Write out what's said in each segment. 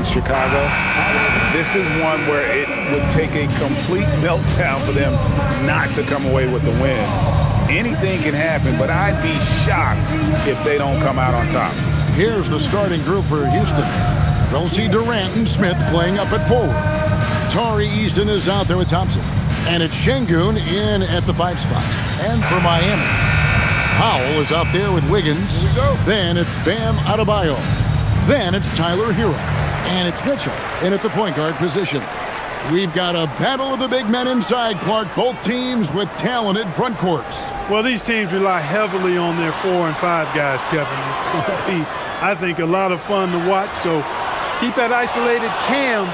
against Chicago. This is one where it would take a complete meltdown for them not to come away with the win. Anything can happen, but I'd be shocked if they don't come out on top. Here's the starting group for Houston. We'll see Durant and Smith playing up at forward. Tari Easton is out there with Thompson. And it's Şengün in at the 5 spot. And for Miami, Powell is out there with Wiggins. Then it's Bam Adebayo. Then it's Tyler Hero. And it's Mitchell in at the point guard position. We've got a battle of the big men inside, Clark. Both teams with talented front courts. Well, these teams rely heavily on their 4 and 5 guys, Kevin. It's going to be, I think, a lot of fun to watch. So keep that isolated Cam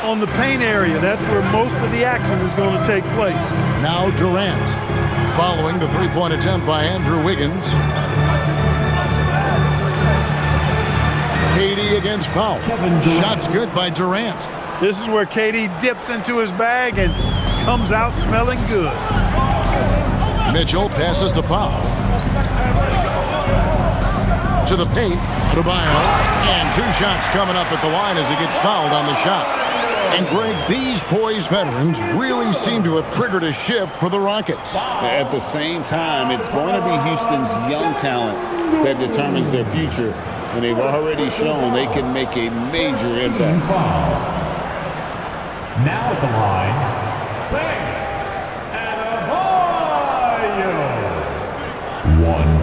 on the paint area. That's where most of the action is going to take place. Now Durant, following the three-point attempt by Andrew Wiggins. KD against Powell. Shots good by Durant. This is where KD dips into his bag and comes out smelling good. Mitchell passes to Powell. To the paint, Adebayo. And 2 shots coming up at the line as he gets fouled on the shot. And Greg, these poised veterans really seem to have triggered a shift for the Rockets. At the same time, it's going to be Houston's young talent that determines their future. And they've already shown they can make a major impact. Now at the line, Bam Adebayo. 1.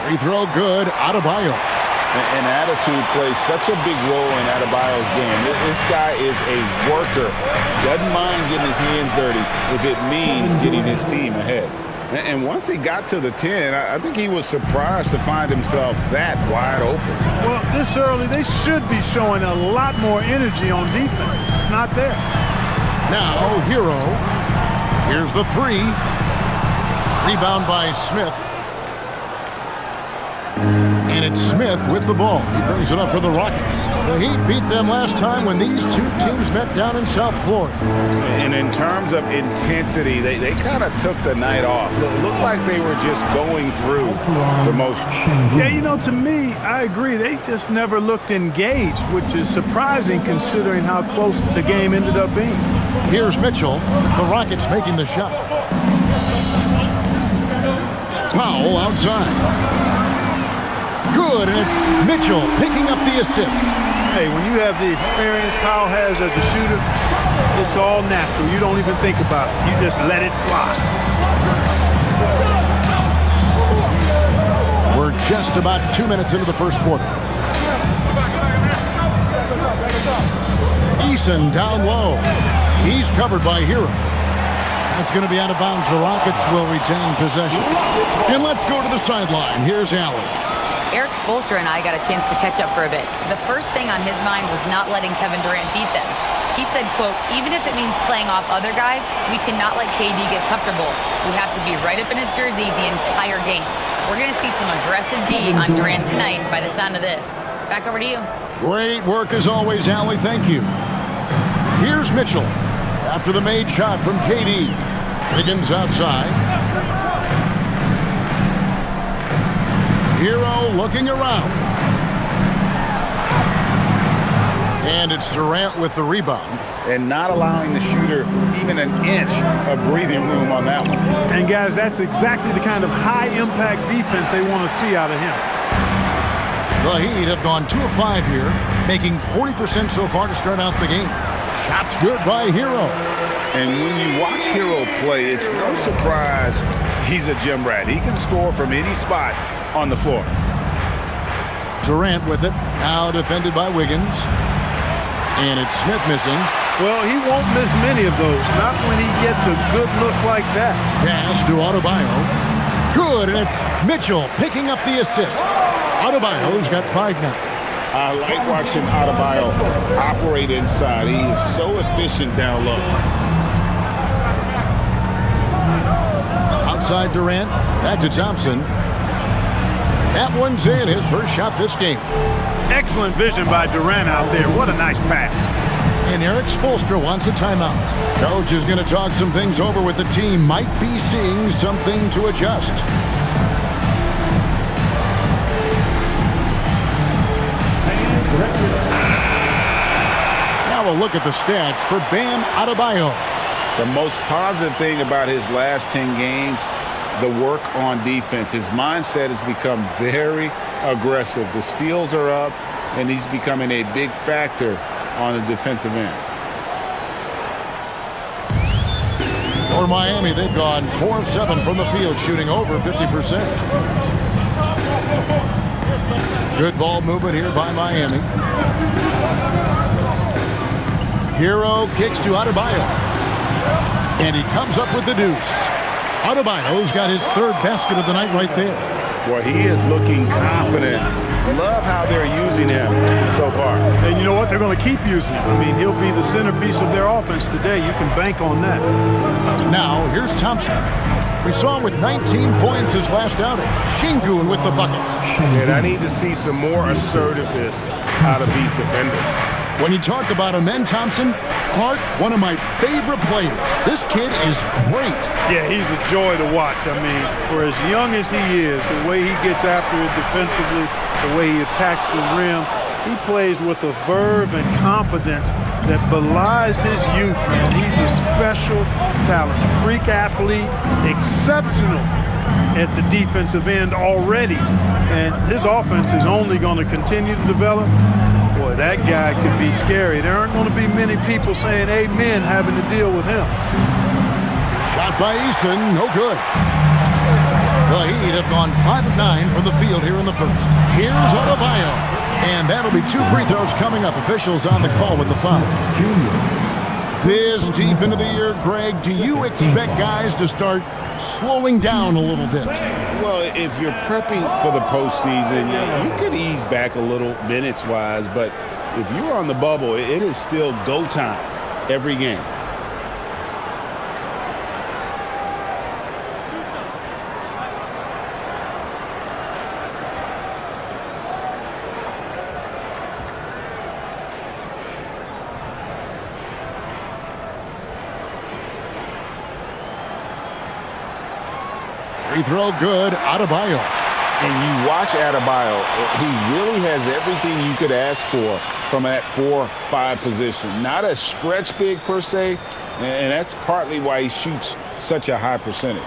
Free throw good, Adebayo. And attitude plays such a big role in Adebayo's game. This guy is a worker. Doesn't mind getting his hands dirty if it means getting his team ahead. And once he got to the 10, I think he was surprised to find himself that wide open. Well, this early, they should be showing a lot more energy on defense. It's not there. Now, Hero. Here's the 3. Rebound by Smith. And it's Smith with the ball. He brings it up for the Rockets. The Heat beat them last time when these 2 teams met down in South Florida. And in terms of intensity, they kind of took the night off. It looked like they were just going through the motions. Yeah, you know, to me, I agree. They just never looked engaged, which is surprising considering how close the game ended up being. Here's Mitchell. The Rockets making the shot. Powell outside. Good, and it's Mitchell picking up the assist. Hey, when you have the experience Powell has as a shooter, it's all natural. You don't even think about it. You just let it fly. We're just about 2 minutes into the first quarter. Eason down low. He's covered by Hero. That's going to be out of bounds. The Rockets will retain possession. And let's go to the sideline. Here's Allen. Eric Spoelstra and I got a chance to catch up for a bit. The first thing on his mind was not letting Kevin Durant beat them. He said, quote, even if it means playing off other guys, we cannot let KD get comfortable. We have to be right up in his jersey the entire game. We're going to see some aggressive D on Durant tonight by the sound of this. Back over to you. Great work as always, Allie. Thank you. Here's Mitchell after the made shot from KD. Wiggins outside. Hero looking around. And it's Durant with the rebound. And not allowing the shooter even an inch of breathing room on that one. And, guys, that's exactly the kind of high-impact defense they want to see out of him. The Heat have gone 2 of 5 here, making 40% so far to start out the game. Shots good by Hero. And when you watch Hero play, it's no surprise he's a gym rat. He can score from any spot on the floor. Durant with it, now defended by Wiggins. And it's Smith missing. Well, he won't miss many of those, not when he gets a good look like that. Pass to Adebayo. Good, and it's Mitchell picking up the assist. Adebayo's got 5 now. I like watching Adebayo operate inside. He is so efficient down low. Outside Durant, back to Thompson. That one's in, his first shot this game. Excellent vision by Durant out there. What a nice pass. And Eric Spoelstra wants a timeout. Coach is going to talk some things over with the team. Might be seeing something to adjust. Now we'll look at the stats for Bam Adebayo. The most positive thing about his last 10 games, the work on defense. His mindset has become very aggressive. The steals are up, and he's becoming a big factor on the defensive end. For Miami, they've gone 4 of 7 from the field, shooting over 50%. Good ball movement here by Miami. Hero kicks to Adebayo. And he comes up with the deuce. Adebayo's got his 3rd basket of the night right there. Well, he is looking confident. Love how they're using him so far. And you know what? They're going to keep using him. I mean, he'll be the centerpiece of their offense today. You can bank on that. Now, here's Thompson. We saw him with 19 points his last outing. Şengün with the bucket. And I need to see some more assertiveness out of these defenders. When you talk about him, then Thompson, Clark, one of my favorite players. This kid is great. Yeah, he's a joy to watch. I mean, for as young as he is, the way he gets after it defensively, the way he attacks the rim, he plays with a verve and confidence that belies his youth, man. He's a special talent, a freak athlete, exceptional at the defensive end already. And his offense is only going to continue to develop. Boy, that guy could be scary. There aren't going to be many people saying amen having to deal with him. Shot by Easton, no good. The Heat have gone 5 of 9 from the field here in the first. Here's Adebayo. And that'll be 2 free throws coming up. Officials on the call with the foul. This deep into the year, Greg, do you expect guys to start slowing down a little bit? Well, if you're prepping for the postseason, you could ease back a little minutes-wise, but if you're on the bubble, it is still go time every game. Free throw good, Adebayo. And you watch Adebayo, he really has everything you could ask for from that 4-5 position. Not a stretch big per se, and that's partly why he shoots such a high percentage.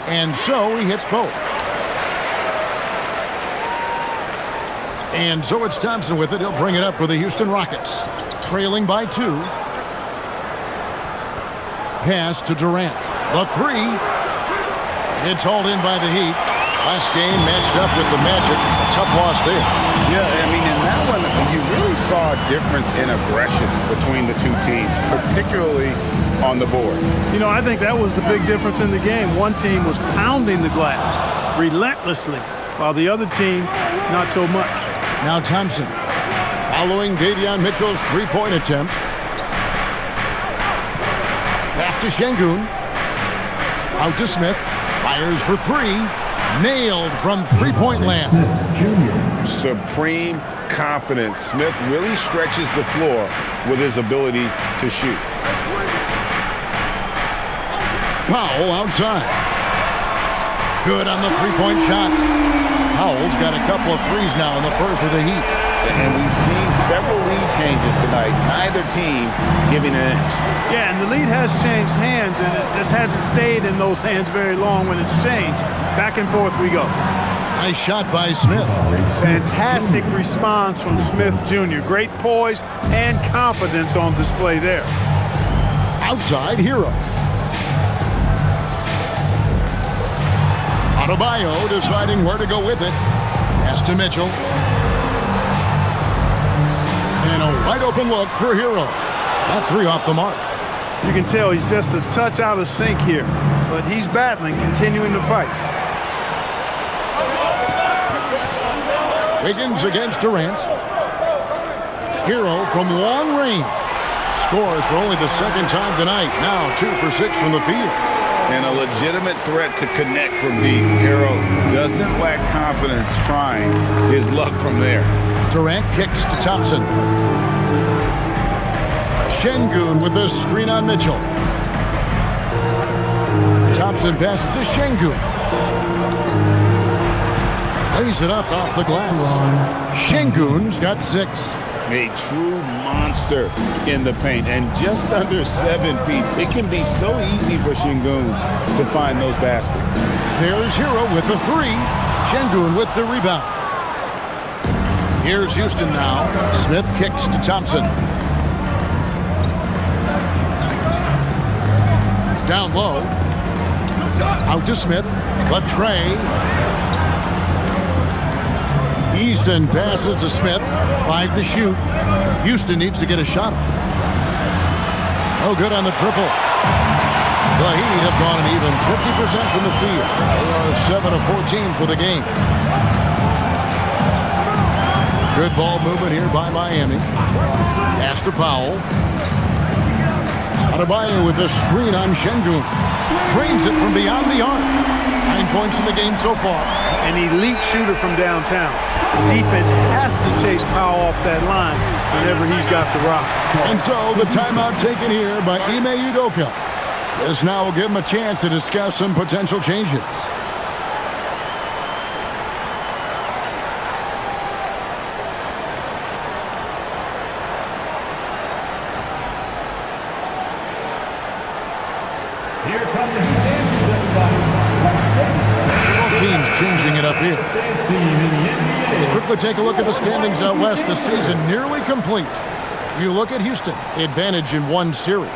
And so he hits both. And so it's Thompson with it. He'll bring it up for the Houston Rockets. Trailing by 2. Pass to Durant. The 3. It's hauled in by the Heat. Last game matched up with the Magic. A tough loss there. Yeah, I mean, in that one, you really saw a difference in aggression between the two teams, particularly on the board. You know, I think that was the big difference in the game. One team was pounding the glass relentlessly, while the other team, not so much. Now Thompson, following Davion Mitchell's 3-point attempt. Pass to Şengün. Out to Smith. Fires for 3. Nailed from 3-point land. Supreme confidence. Smith really stretches the floor with his ability to shoot. Powell outside. Good on the 3-point shot. Powell's got a couple of threes now in the first with the Heat. And we've seen several lead changes tonight. Neither team giving an inch. Yeah, and the lead has changed hands, and it just hasn't stayed in those hands very long when it's changed. Back and forth we go. Nice shot by Smith. Fantastic response from Smith Jr. Great poise and confidence on display there. Outside Hero. Adebayo deciding where to go with it. Pass to Mitchell. And a wide open look for Hero. That 3 off the mark. You can tell he's just a touch out of sync here, but he's battling, continuing to fight. Wiggins against Durant. Hero from long range. scores for only the second time tonight. Now 2 for 6 from the field. And a legitimate threat to connect from deep. Harrell doesn't lack confidence trying his luck from there. Durant kicks to Thompson. Şengün with a screen on Mitchell. Thompson passes to Şengün. Lays it up off the glass. Şengün's got 6. A true monster in the paint, and just under 7 feet. It can be so easy for Şengün to find those baskets. There's Hero with the 3. Şengün with the rebound. Here's Houston now. Smith kicks to Thompson. Down low. Out to Smith. Latrey. Easton passes to Smith. 5 to shoot. Houston needs to get a shot. Oh, good on the triple. The Heat have gone an even 50% from the field. They are 7 of 14 for the game. Good ball movement here by Miami. Pass to Powell. Adebayo with the screen on Şengün. Trains it from beyond the arc. 9 points in the game so far. An elite shooter from downtown. The defense has to chase Powell off that line whenever he's got the rock. And so the timeout taken here by Ime Udoka. This now will give him a chance to discuss some potential changes. Here comes the Pistons, everybody. Teams changing it up here. Team in the NBA. Let's quickly take a look at the standings out west. The season nearly complete. You look at Houston, advantage in 1 series.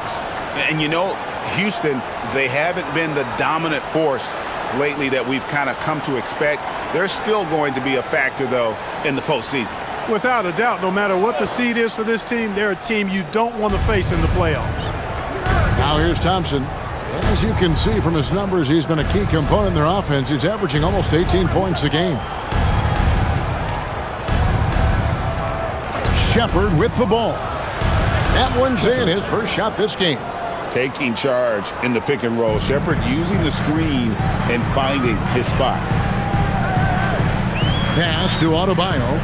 And you know, Houston, they haven't been the dominant force lately that we've kind of come to expect. They're still going to be a factor, though, in the postseason. Without a doubt, no matter what the seed is for this team, they're a team you don't want to face in the playoffs. Now here's Thompson. As you can see from his numbers, he's been a key component in their offense. He's averaging almost 18 points a game. Shepard with the ball. That one's in, his first shot this game. Taking charge in the pick and roll. Shepard using the screen and finding his spot. Pass to Adebayo.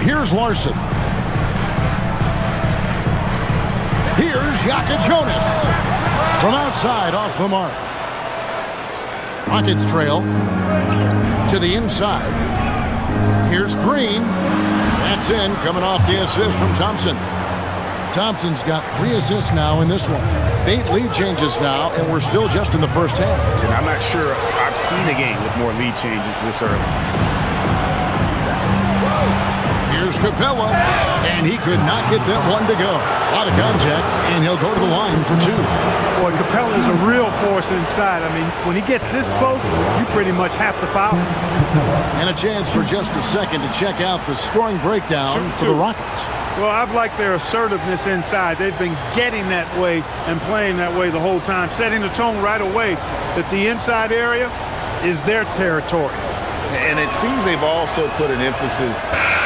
Here's Larson. Here's Jonas. From outside, off the mark. Rockets trail to the inside. Here's Green. That's in, coming off the assist from Thompson. Thompson's got 3 assists now in this one. 8 lead changes now, and we're still just in the first half. And I'm not sure I've seen a game with more lead changes this early. Here's Capella, and he could not get that one to go. A lot of contact, and he'll go to the line for 2. Boy, Capella is a real force inside. I mean, when he gets this close, you pretty much have to foul. And a chance for just a second to check out the scoring breakdown for the Rockets. Well, I've liked their assertiveness inside. They've been getting that way and playing that way the whole time, setting the tone right away that the inside area is their territory. And it seems they've also put an emphasis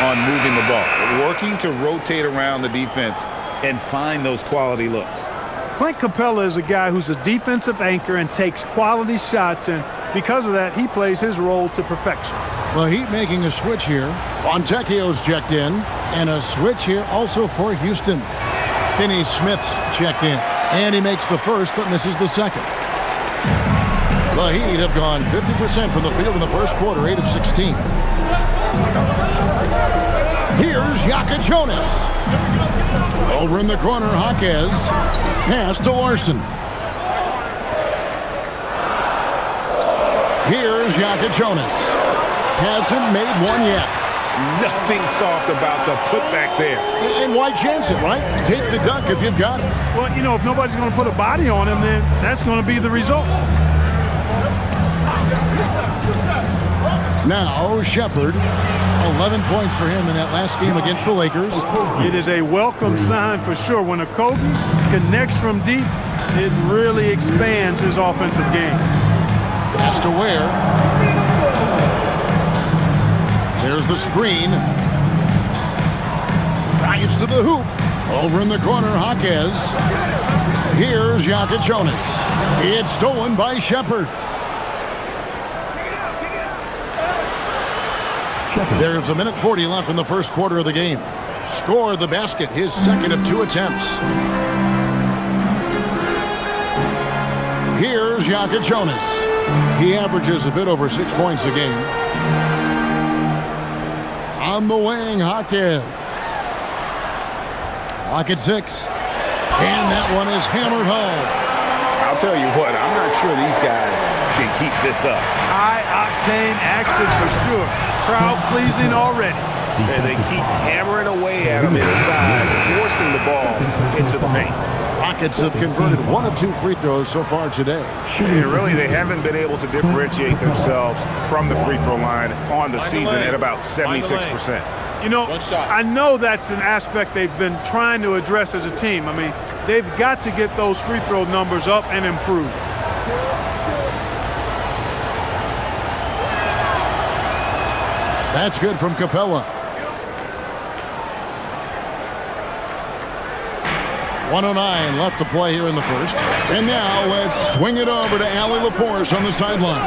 on moving the ball, working to rotate around the defense and find those quality looks. Clint Capella is a guy who's a defensive anchor and takes quality shots, and because of that, he plays his role to perfection. The Heat making a switch here. Fontecchio's checked in, and a switch here also for Houston. Finney-Smith's checked in, and he makes the first but misses the second. The Heat have gone 50% from the field in the first quarter, 8 of 16. Here's Jonas. Over in the corner, Jaquez. Pass to Larson. Here's Jonas. Hasn't made one yet. Nothing soft about the putback there. And why chance it, right? Take the dunk if you've got it. Well, you know, if nobody's going to put a body on him, then that's going to be the result. Now, Shepard, 11 points for him in that last game against the Lakers. It is a welcome sign for sure. When Okogie connects from deep, it really expands his offensive game. Pass to Ware. There's the screen. Drives to the hoop. Over in the corner, Jaquez. Here's Jonas. It's stolen by Shepard. There's a minute 40 left in the first quarter of the game. Score the basket, his second of 2 attempts. Here's Jonas. He averages a bit over 6 points a game. On the wing, Jaquez. Clock at 6. And that one is hammered home. I'll tell you what, I'm not sure these guys can keep this up. High-octane action for sure. Crowd pleasing already. And they keep hammering away at him inside, forcing the ball into the paint. Rockets have converted 1 of 2 free throws so far today. And really, they haven't been able to differentiate themselves from the free throw line on the season at about 76%. You know, I know that's an aspect they've been trying to address as a team. I mean, they've got to get those free throw numbers up and improve. That's good from Capella. 1:09 left to play here in the first. And now let's swing it over to Allie LaForce on the sideline.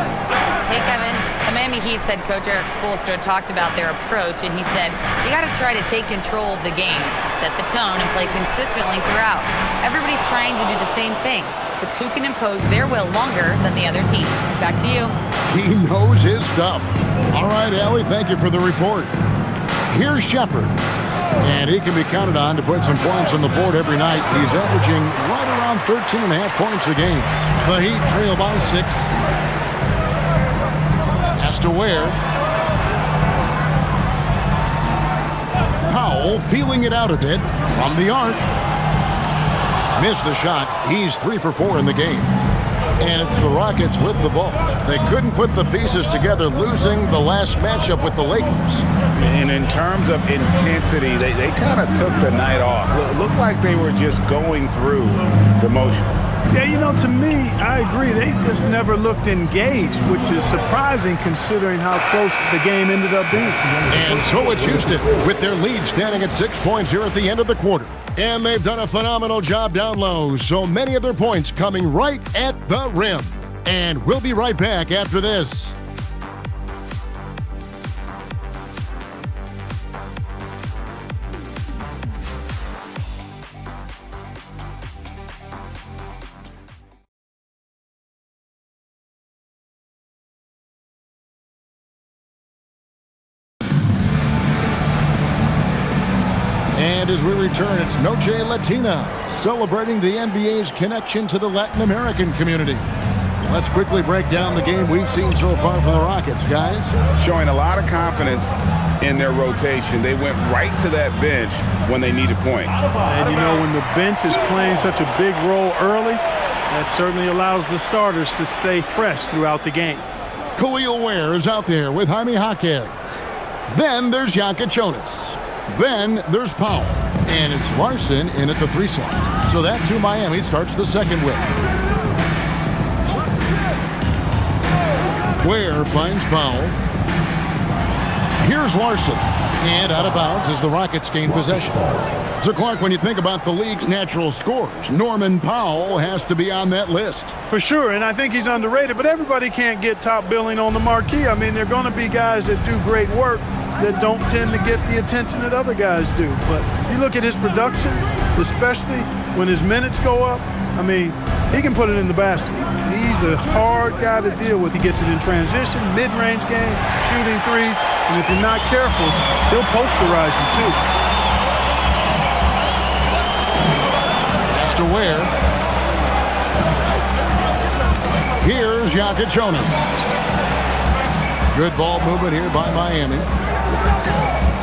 Hey, Kevin. The Miami Heat's head coach Eric Spoelstra talked about their approach, and he said, you got to try to take control of the game, set the tone, and play consistently throughout. Everybody's trying to do the same thing. It's who can impose their will longer than the other team. Back to you. He knows his stuff. All right, Allie, thank you for the report. Here's Shepard. And he can be counted on to put some points on the board every night. He's averaging right around 13.5 points a game. The Heat trail by 6. Has to Ware. Powell feeling it out a bit from the arc. Missed the shot. He's 3 for 4 in the game. And it's the Rockets with the ball. They couldn't put the pieces together, losing the last matchup with the Lakers. And in terms of intensity, they kind of took the night off. It looked like they were just going through the motions. Yeah, you know, to me, I agree. They just never looked engaged, which is surprising considering how close the game ended up being. And so it's Houston with their lead standing at 6 points here at the end of the quarter. And they've done a phenomenal job down low, so many of their points coming right at the rim. And we'll be right back after this. And as we return, it's Noche Latina, celebrating the NBA's connection to the Latin American community. Let's quickly break down the game we've seen so far from the Rockets, guys. Showing a lot of confidence in their rotation. They went right to that bench when they needed points. And, you know, when the bench is playing such a big role early, that certainly allows the starters to stay fresh throughout the game. Khalil Ware is out there with Jaime Jaquez. Then there's Jonas. Then there's Powell. And it's Larson in at the 3 slot. So that's who Miami starts the second with. Ware finds Powell. Here's Larson. And out of bounds as the Rockets gain possession. So, Clark, when you think about the league's natural scorers, Norman Powell has to be on that list. For sure, and I think he's underrated, but everybody can't get top billing on the marquee. I mean, there are going to be guys that do great work that don't tend to get the attention that other guys do. But you look at his production, especially when his minutes go up, I mean, he can put it in the basket. He's a hard guy to deal with. He gets it in transition, mid-range game, shooting threes, and if you're not careful, he'll posterize you too. Has to Ware. Here's Jonas. Good ball movement here by Miami.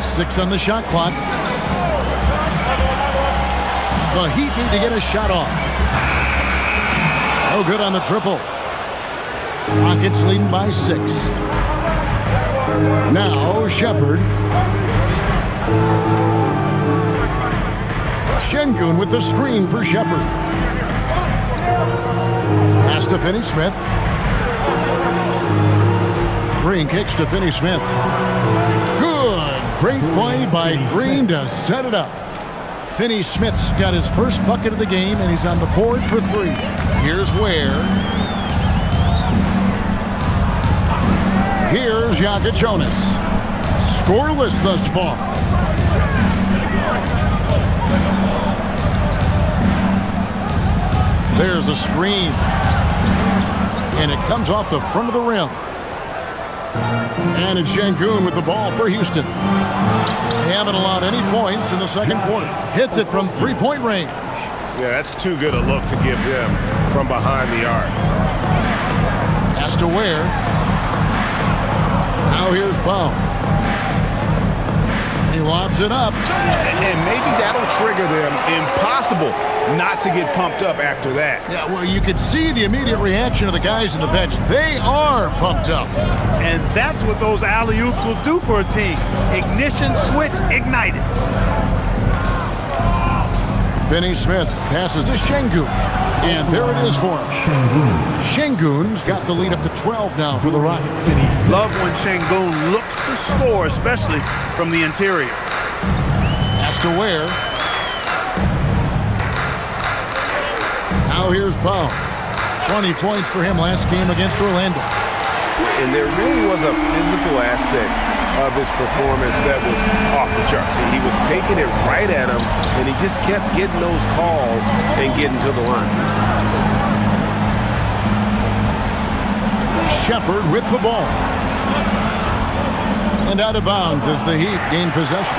6 on the shot clock. The Heat need to get a shot off. No good on the triple. Rockets leading by 6. Now Shepard. Şengün with the screen for Shepard. Pass to Finney-Smith. Green kicks to Finney-Smith. Good Great play by Green to set it up. Finney-Smith's got his first bucket of the game, and he's on the board for 3. Here's Ware. Here's Jonas. Scoreless thus far. There's a screen. And it comes off the front of the rim. And it's Şengün with the ball for Houston. They haven't allowed any points in the second quarter. Hits it from three-point range. Yeah, that's too good a look to give them from behind the arc. Has to Ware. Now here's Powell. He lobs it up. And maybe that'll trigger them. Impossible not to get pumped up after that. Yeah, well, you could see the immediate reaction of the guys on the bench. They are pumped up. And that's what those alley-oops will do for a team. Ignition, switch, ignited. Finney-Smith passes to Şengün. And there it is for him. Şengün's got the lead up to 12 now for the Rockets. Love when Şengün looks to score, especially from the interior. Has to Ware. Now here's Powell. 20 points for him last game against Orlando. And there really was a physical aspect of his performance that was off the charts. He was taking it right at him, and he just kept getting those calls and getting to the line. Shepard with the ball. And out of bounds as the Heat gain possession.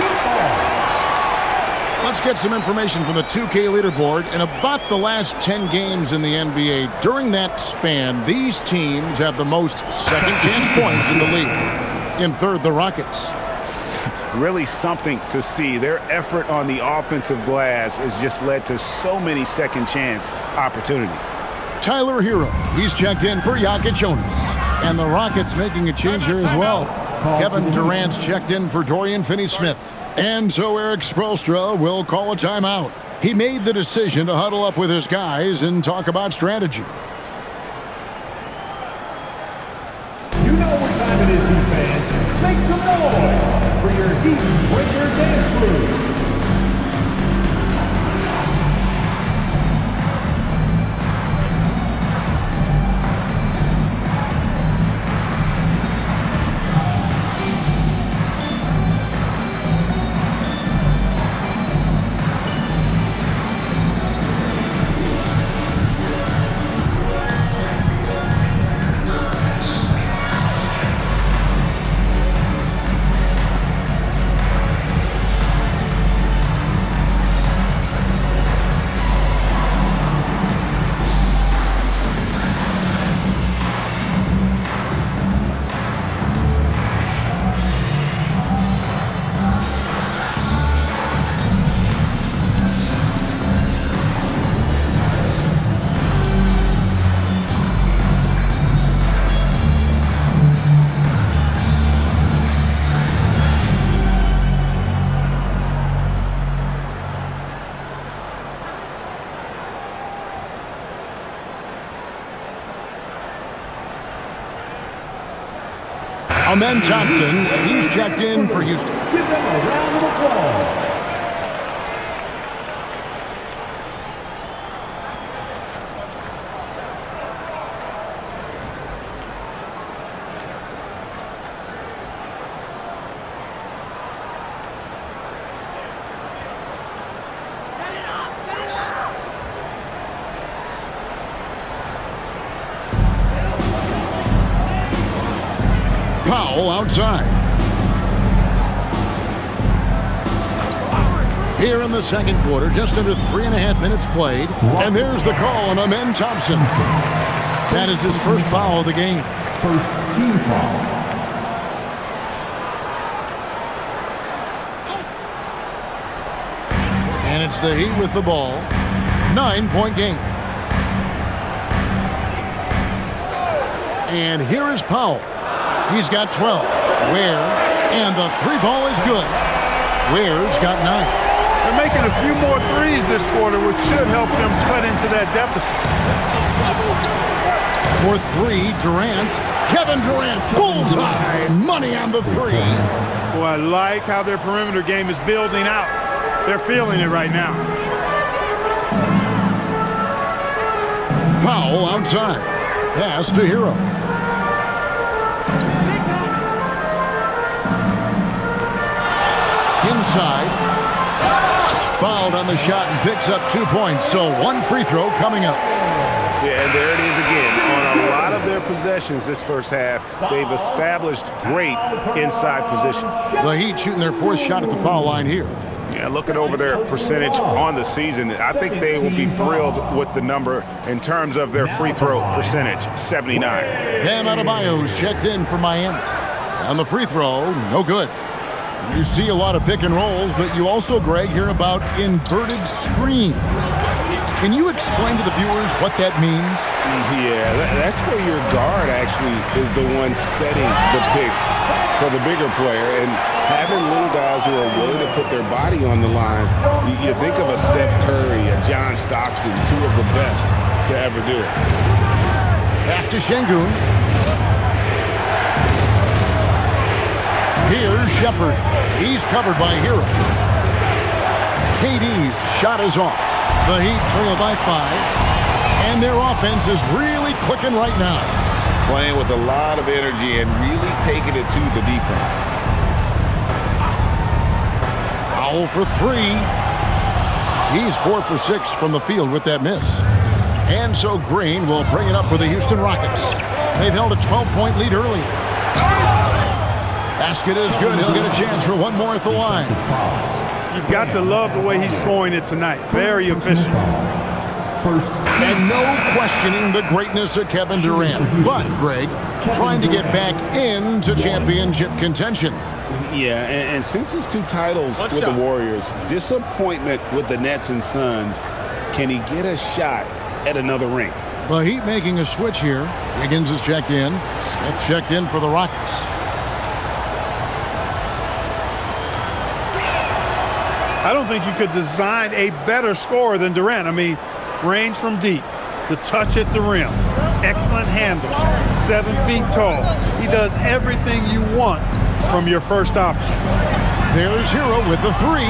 Let's get some information from the 2K leaderboard. In about the last 10 games in the NBA, during that span, these teams have the most second-chance points in the league. In third, the Rockets. Really something to see. Their effort on the offensive glass has just led to so many second-chance opportunities. Tyler Hero, he's checked in for Jonas. And the Rockets making a change here as well. Kevin Durant's checked in for Dorian Finney-Smith. And so Eric Spoelstra will call a timeout. He made the decision to huddle up with his guys and talk about strategy. You know what time it is, Heat fans. Make some noise for your Heat Breaker Dance Crew. Amen Thompson, he's checked in for Houston. Give them a round of applause. Powell outside. Here in the second quarter, just under 3.5 minutes played. And there's the call on Amen Thompson. That is his first foul of the game. First team foul. And it's the Heat with the ball. 9-point game. And here is Powell. He's got 12. Ware, and the three ball is good. Ware's got 9. They're making a few more threes this quarter, which should help them cut into that deficit. For 3, Durant. Kevin Durant, bullseye. Money on the 3. Well, I like how their perimeter game is building out. They're feeling it right now. Powell outside. Pass to Hero. Inside. Fouled on the shot and picks up 2 points. So one free throw coming up. Yeah, and there it is again. On a lot of their possessions this first half, they've established great inside position. The Heat shooting their fourth shot at the foul line here. Yeah, looking over their percentage on the season, I think they will be thrilled with the number in terms of their free throw percentage, 79. Bam Adebayo's checked in for Miami. On the free throw, no good. You see a lot of pick and rolls, but you also, Greg, hear about inverted screens. Can you explain to the viewers what that means? Yeah, that's where your guard actually is the one setting the pick for the bigger player. And having little guys who are willing to put their body on the line, you think of a Steph Curry, a John Stockton, two of the best to ever do it. Pass to Şengün. Here's Shepherd. He's covered by Hero. KD's shot is off. The Heat trail by 5. And their offense is really clicking right now. Playing with a lot of energy and really taking it to the defense. Powell for 3. He's 4 for 6 from the field with that miss. And so Green will bring it up for the Houston Rockets. They've held a 12-point lead earlier. Basket is good. He'll get a chance for one more at the line. You've got to love the way he's scoring it tonight. Very efficient. And no questioning the greatness of Kevin Durant. But, Greg, trying to get back into championship contention. Yeah, and since his 2 titles with the Warriors, disappointment with the Nets and Suns, can he get a shot at another ring? The Heat making a switch here. Higgins is checked in. Smith checked in for the Rockets. I don't think you could design a better scorer than Durant. I mean, range from deep, the touch at the rim, excellent handle, 7 feet tall. He does everything you want from your first option. There's Hero with the 3.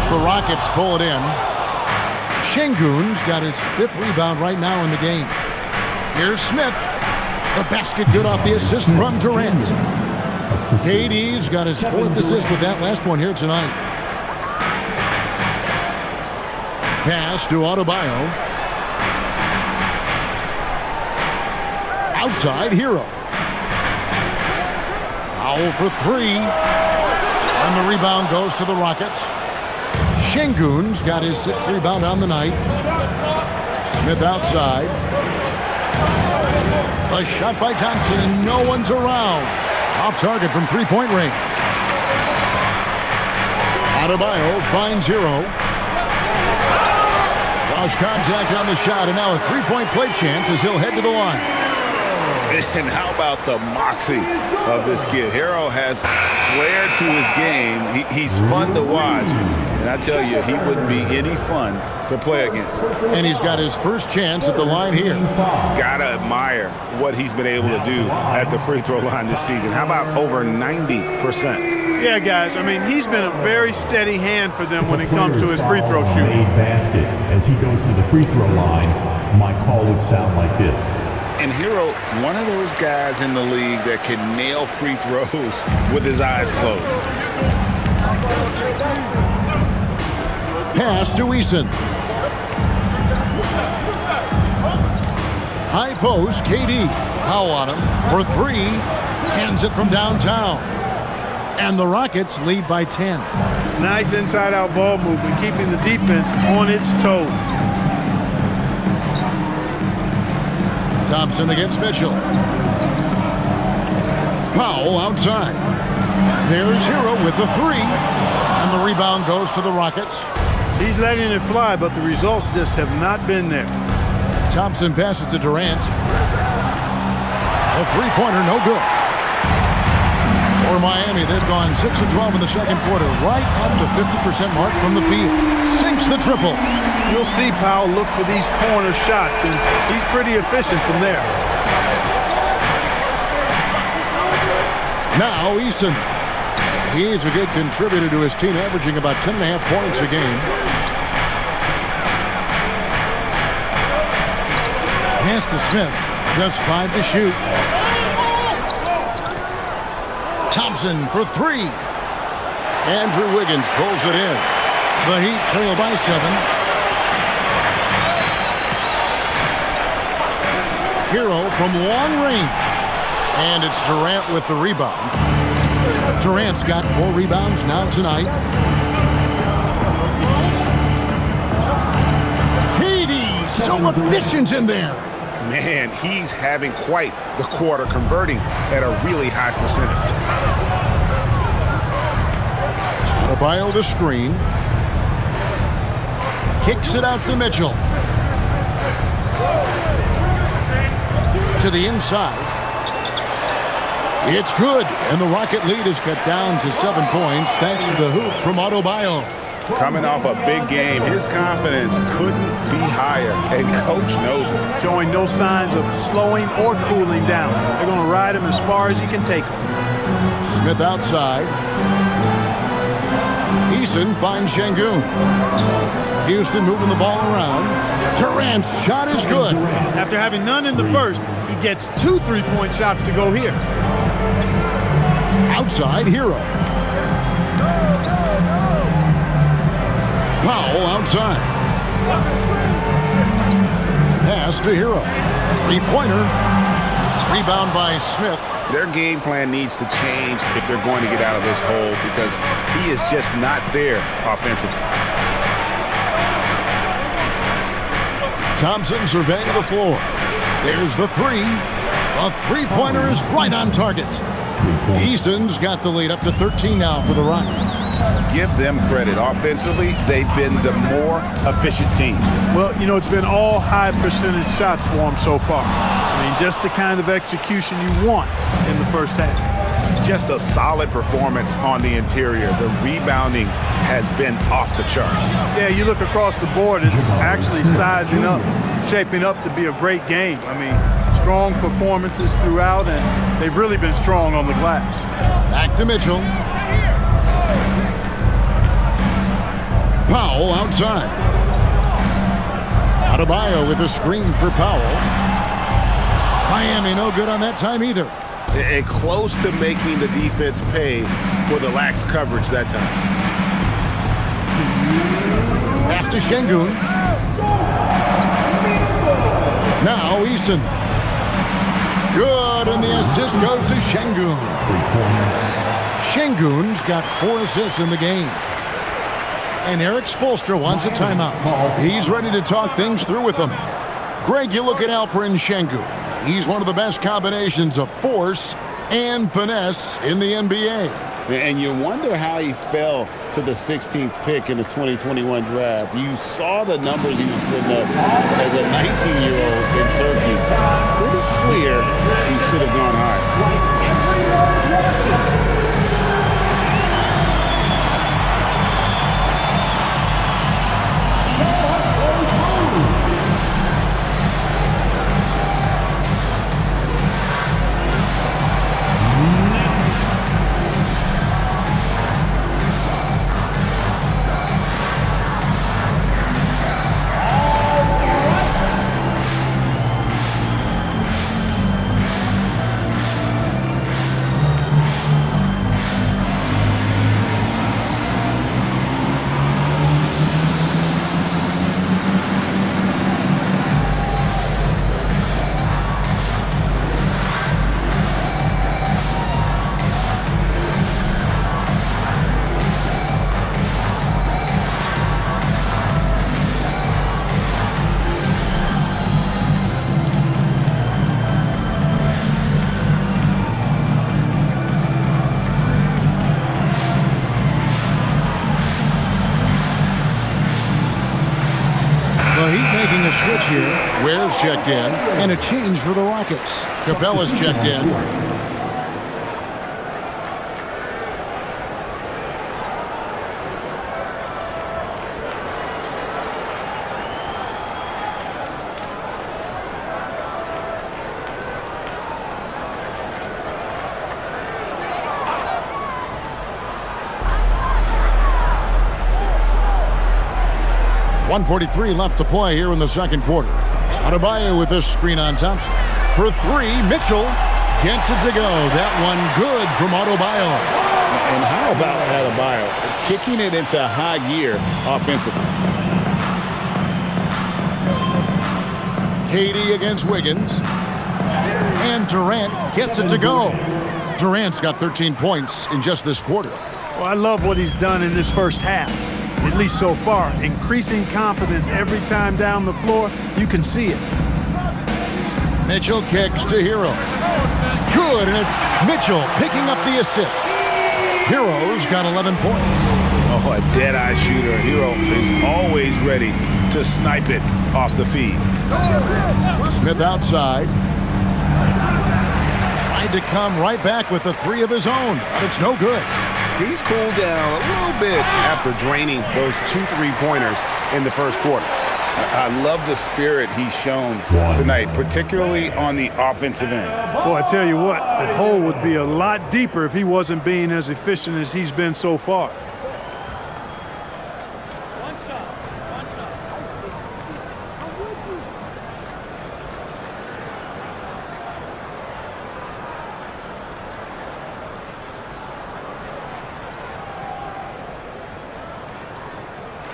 The Rockets pull it in. Şengün's got his 5th rebound right now in the game. Here's Smith. The basket good off the assist from Durant. KD's got his 4th assist with that last one here tonight. Pass to Adebayo. Outside, Hero. Powell for 3. And the rebound goes to the Rockets. Şengün's got his 6th rebound on the night. Smith outside. A shot by Thompson, and no one's around. Off target from 3-point range. Adebayo finds Hero. Lost contact on the shot, and now a 3-point play chance as he'll head to the line. And how about the moxie of this kid? Hero has flair to his game. He's fun to watch. And I tell you, he wouldn't be any fun to play against. And he's got his first chance at the line here. Gotta admire what he's been able to do at the free throw line this season. How about over 90%? Yeah, guys, I mean, he's been a very steady hand for them when it comes to his free throw shooting. Basket as he goes to the free throw line, my call would sound like this. And Hero, one of those guys in the league that can nail free throws with his eyes closed. Pass to Eason. High post, KD. Powell on him for 3. Hands it from downtown. And the Rockets lead by 10. Nice inside-out ball movement, keeping the defense on its toes. Thompson against Mitchell. Powell outside. There's Hero with the 3. And the rebound goes to the Rockets. He's letting it fly, but the results just have not been there. Thompson passes to Durant. A 3-pointer, no good. For Miami, they've gone 6 of 12 in the second quarter, right at the 50% mark from the field. Sinks the triple. You'll see Powell look for these corner shots, and he's pretty efficient from there. Now Eason. He's a good contributor to his team, averaging about 10.5 points a game. Pass to Smith. Just 5 to shoot. Thompson for 3. Andrew Wiggins pulls it in. The Heat trail by 7. Hero from long range. And it's Durant with the rebound. Durant's got 4 rebounds now tonight. KD, so efficient in there. Man, he's having quite the quarter, converting at a really high percentage. Adebayo the screen. Kicks it out to Mitchell. To the inside. It's good, and the Rocket lead is cut down to 7 points thanks to the hoop from Adebayo. Coming off a big game, his confidence couldn't be higher, and coach knows it. Showing no signs of slowing or cooling down. They're going to ride him as far as he can take him. Smith outside. Eason finds Şengün. Houston moving the ball around. Durant's shot is good. After having none in the first, he gets 2 3-point shots to go here. Outside, Hero. Powell outside. Pass to Hero. 3-pointer. Rebound by Smith. Their game plan needs to change if they're going to get out of this hole because he is just not there offensively. Thompson surveying the floor. There's the 3. A 3-pointer is right on target. Eason's got the lead up to 13 now for the Rockets. Give them credit. Offensively, they've been the more efficient team. Well, you know, it's been all high percentage shots for them so far. I mean, just the kind of execution you want in the first half. Just a solid performance on the interior. The rebounding has been off the charts. Yeah, you look across the board, it's actually sizing up, shaping up to be a great game. I mean, strong performances throughout, and they've really been strong on the glass. Back to Mitchell. Powell outside. Adebayo with a screen for Powell. Miami no good on that time either. And close to making the defense pay for the lax coverage that time. Pass to Şengün. Now Eason. Good, and the assist goes to Şengün. Şengün's got 4 assists in the game. And Eric Spoelstra wants a timeout. He's ready to talk things through with them. Greg, you look at Alperen Şengün. He's one of the best combinations of force and finesse in the NBA. And you wonder how he fell to the 16th pick in the 2021 draft. You saw the numbers he was putting up as a 19-year-old in Turkey. Pretty clear he should have gone higher. Switch here. Ware's checked in, and a change for the Rockets. Capella's checked in. 1:43 left to play here in the second quarter. Adebayo with this screen on Thompson. For three, Mitchell gets it to go. That one good from Adebayo. And how about Adebayo kicking it into high gear offensively? KD against Wiggins. And Durant gets it to go. Durant's got 13 points in just this quarter. Well, I love what he's done in this first half, at least so far. Increasing confidence every time down the floor. You can see it. Mitchell kicks to Hero. Good, and it's Mitchell picking up the assist. Hero's got 11 points. Oh, a dead-eye shooter. Hero is always ready to snipe it off the feed. Smith outside. Tried to come right back with the three of his own, but it's no good. He's cooled down a little bit after draining those 2 3-pointers in the first quarter. I love the spirit he's shown tonight, particularly on the offensive end. Boy, I tell you what, the hole would be a lot deeper if he wasn't being as efficient as he's been so far.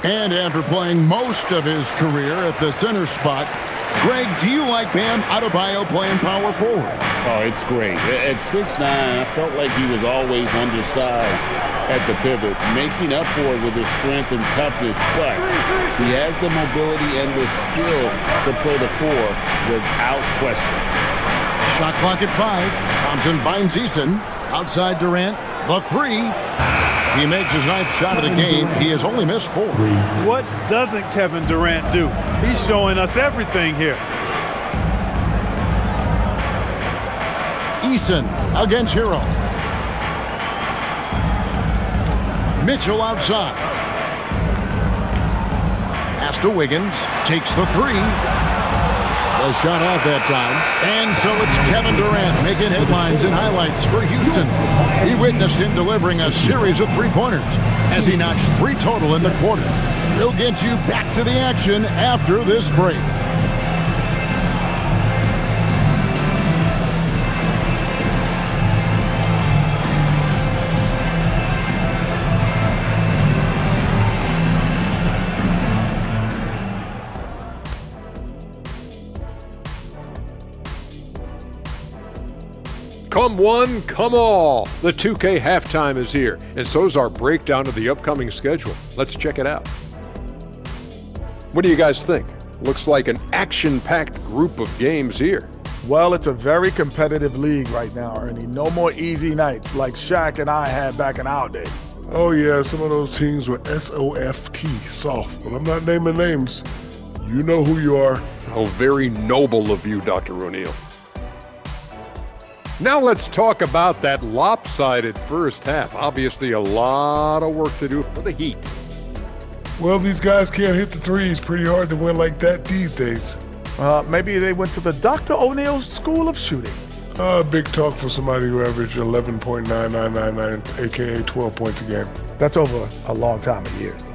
And after playing most of his career at the center spot, Greg, do you like Bam Adebayo playing power forward? Oh, it's great. At 6'9", I felt like he was always undersized at the pivot, making up for it with his strength and toughness, but he has the mobility and the skill to play the 4 without question. Shot clock at 5. Thompson finds Eason. Outside Durant. The 3. He makes his 9th shot of the game. He has only missed 4. What doesn't Kevin Durant do? He's showing us everything here. Eason against Hero. Mitchell outside. Pass to Wiggins. Takes the 3. The shot off that time. And so it's Kevin Durant making headlines and highlights for Houston. He witnessed him delivering a series of 3-pointers as he notched 3 total in the quarter. We'll get you back to the action after this break. Come one, come all. The 2K halftime is here, and so's our breakdown of the upcoming schedule. Let's check it out. What do you guys think? Looks like an action-packed group of games here. Well, it's a very competitive league right now, Ernie. No more easy nights like Shaq and I had back in our day. Oh yeah, some of those teams were S-O-F-T, soft, but I'm not naming names. You know who you are. Oh, very noble of you, Dr. O'Neill. Now let's talk about that lopsided first half. Obviously a lot of work to do for the Heat. Well, these guys can't hit the threes. Pretty hard to win like that these days. Maybe they went to the Dr. O'Neill School of Shooting. Big talk for somebody who averaged 11.9999, aka 12 points a game. That's over a long time of years, though.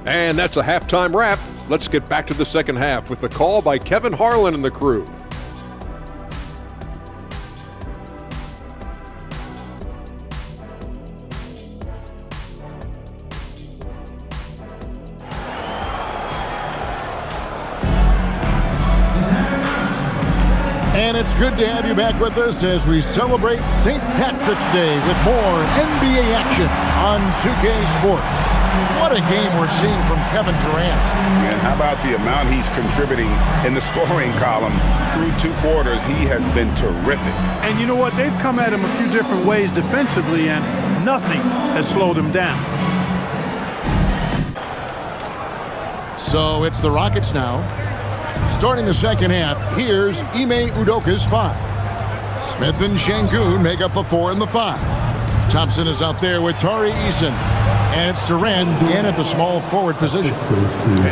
And that's a halftime wrap. Let's get back to the second half with the call by Kevin Harlan and the crew. And it's good to have you back with us as we celebrate St. Patrick's Day with more NBA action on 2K Sports. What a game we're seeing from Kevin Durant. And how about the amount he's contributing in the scoring column through 2 quarters? He has been terrific. And you know what? They've come at him a few different ways defensively, and nothing has slowed him down. So it's the Rockets now. Starting the second half, here's Ime Udoka's 5. Smith and Şengün make up the 4 and the 5. Thompson is out there with Tari Eason. And it's Durant in at the small forward position.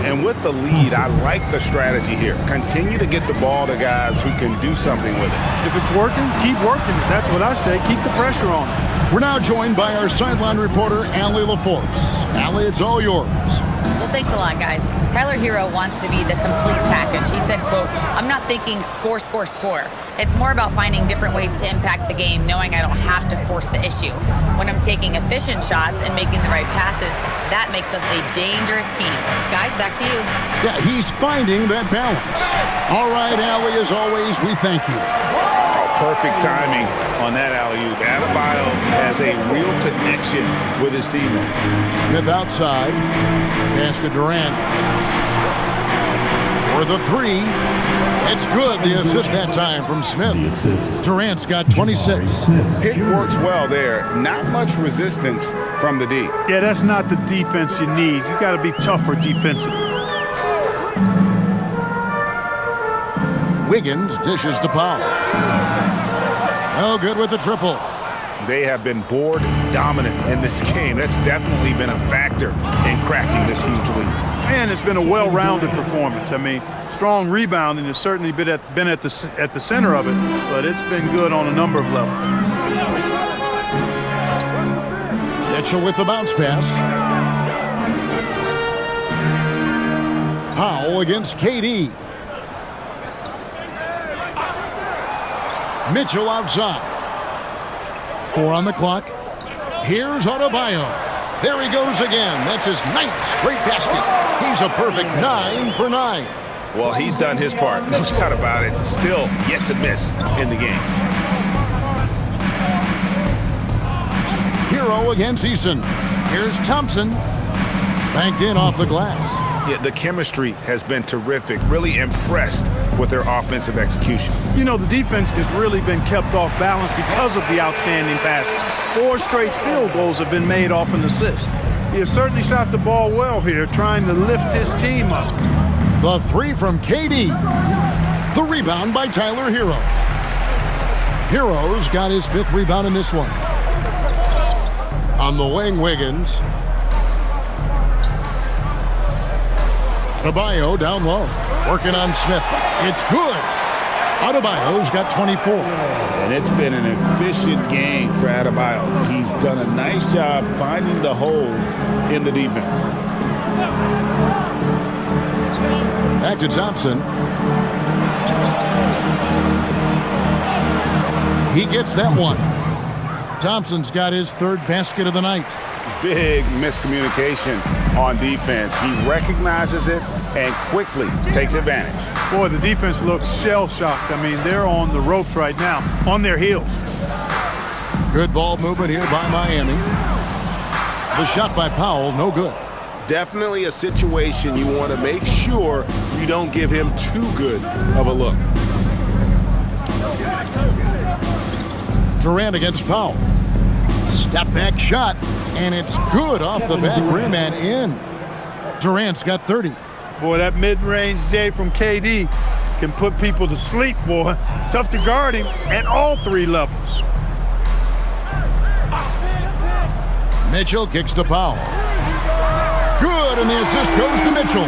And with the lead, I like the strategy here. Continue to get the ball to guys who can do something with it. If it's working, keep working it. That's what I say. Keep the pressure on it. We're now joined by our sideline reporter, Allie LaForce. Allie, it's all yours. Well, thanks a lot, guys. Tyler Hero wants to be the complete package. He said, quote, "I'm not thinking score, score, score. It's more about finding different ways to impact the game, knowing I don't have to force the issue. When I'm taking efficient shots and making the right passes, that makes us a dangerous team." Guys, back to you. Yeah, he's finding that balance. All right, Allie, as always, we thank you. Perfect timing on that alley-oop. Adebayo has a real connection with his teammates. Smith outside. Pass to Durant. For the three. It's good. The assist that time from Smith. Durant's got 26. Pick works well there. Not much resistance from the D. Yeah, that's not the defense you need. You got to be tougher defensively. Wiggins dishes to Powell. No good with the triple. They have been board dominant in this game. That's definitely been a factor in crafting this huge lead. And it's been a well-rounded performance. I mean, strong rebounding has certainly been at the center of it, but it's been good on a number of levels. Mitchell with the bounce pass. Powell against KD. Mitchell outside. 4 on the clock. Here's Adebayo. There he goes again. That's his 9th straight basket. He's a perfect 9 for 9. Well, he's done his part. No doubt about it. Still yet to miss in the game. Hero against Easton. Here's Thompson. Banked in off the glass. Yeah, the chemistry has been terrific. Really impressed with their offensive execution. You know, the defense has really been kept off balance because of the outstanding passes. 4 straight field goals have been made off an assist. He has certainly shot the ball well here, trying to lift his team up. The 3 from KD. The rebound by Tyler Hero. Hero's got his 5th rebound in this one. On the wing, Wiggins. Adebayo down low. Working on Smith. It's good. Adebayo's got 24. And it's been an efficient game for Adebayo. He's done a nice job finding the holes in the defense. Back to Thompson. He gets that one. Thompson's got his 3rd basket of the night. Big miscommunication on defense. He recognizes it and quickly takes advantage. Boy, the defense looks shell-shocked. I mean, they're on the ropes right now, on their heels. Good ball movement here by Miami. The shot by Powell, no good. Definitely a situation you want to make sure you don't give him too good of a look. Durant against Powell. Step back shot, and it's good off the back rim and in. Durant's got 30. Boy, that mid-range J from KD can put people to sleep, boy. Tough to guard him at all 3 levels. Mitchell kicks to Powell. Good, and the assist goes to Mitchell.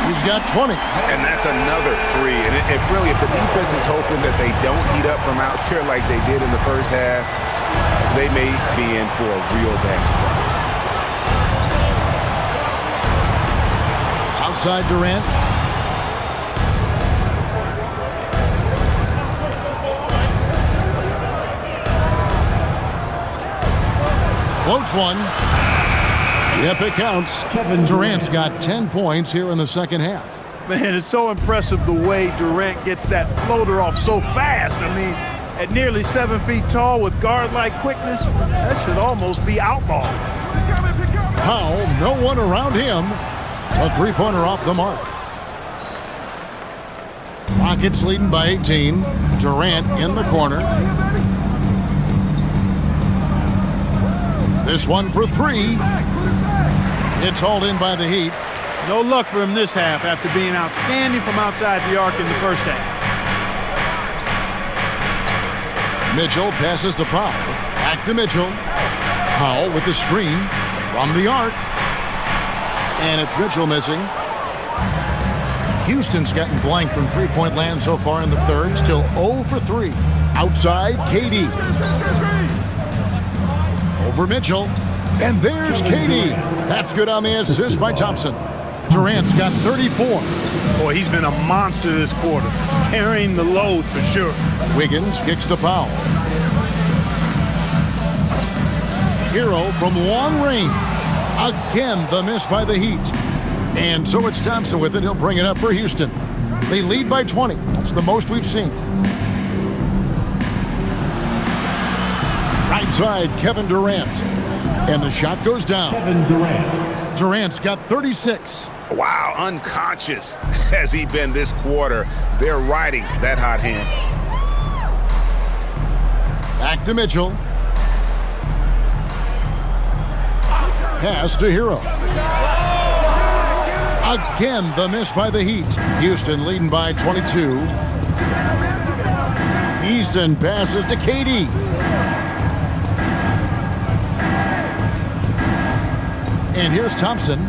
He's got 20. And that's another 3. And if the defense is hoping that they don't heat up from out there like they did in the first half, they may be in for a real bad surprise. Outside Durant. Floats one. Yep, it counts. Durant's got 10 points here in the second half. Man, it's so impressive the way Durant gets that floater off so fast. I mean, at nearly 7 feet tall with guard-like quickness, that should almost be outball. Powell, no one around him. A 3-pointer off the mark. Rockets leading by 18. Durant in the corner. This one for 3. It's hauled in by the Heat. No luck for him this half after being outstanding from outside the arc in the first half. Mitchell passes to Powell. Back to Mitchell. Powell with the screen. From the arc. And it's Mitchell missing. Houston's gotten blank from three-point land so far in the third. Still 0 for 3. Outside, KD. Over Mitchell. And there's KD. That's good on the assist by Thompson. Durant's got 34. Boy, he's been a monster this quarter. Carrying the load for sure. Wiggins kicks to Powell. Hero from long range. Again, the miss by the Heat. And so it's Thompson with it. He'll bring it up for Houston. They lead by 20. That's the most we've seen. Right side, Kevin Durant. And the shot goes down. Kevin Durant. Durant's got 36. Wow, unconscious has he been this quarter. They're riding that hot hand. Back to Mitchell. Pass to Hero. Again, the miss by the Heat. Houston leading by 22. Easton passes to KD. And here's Thompson.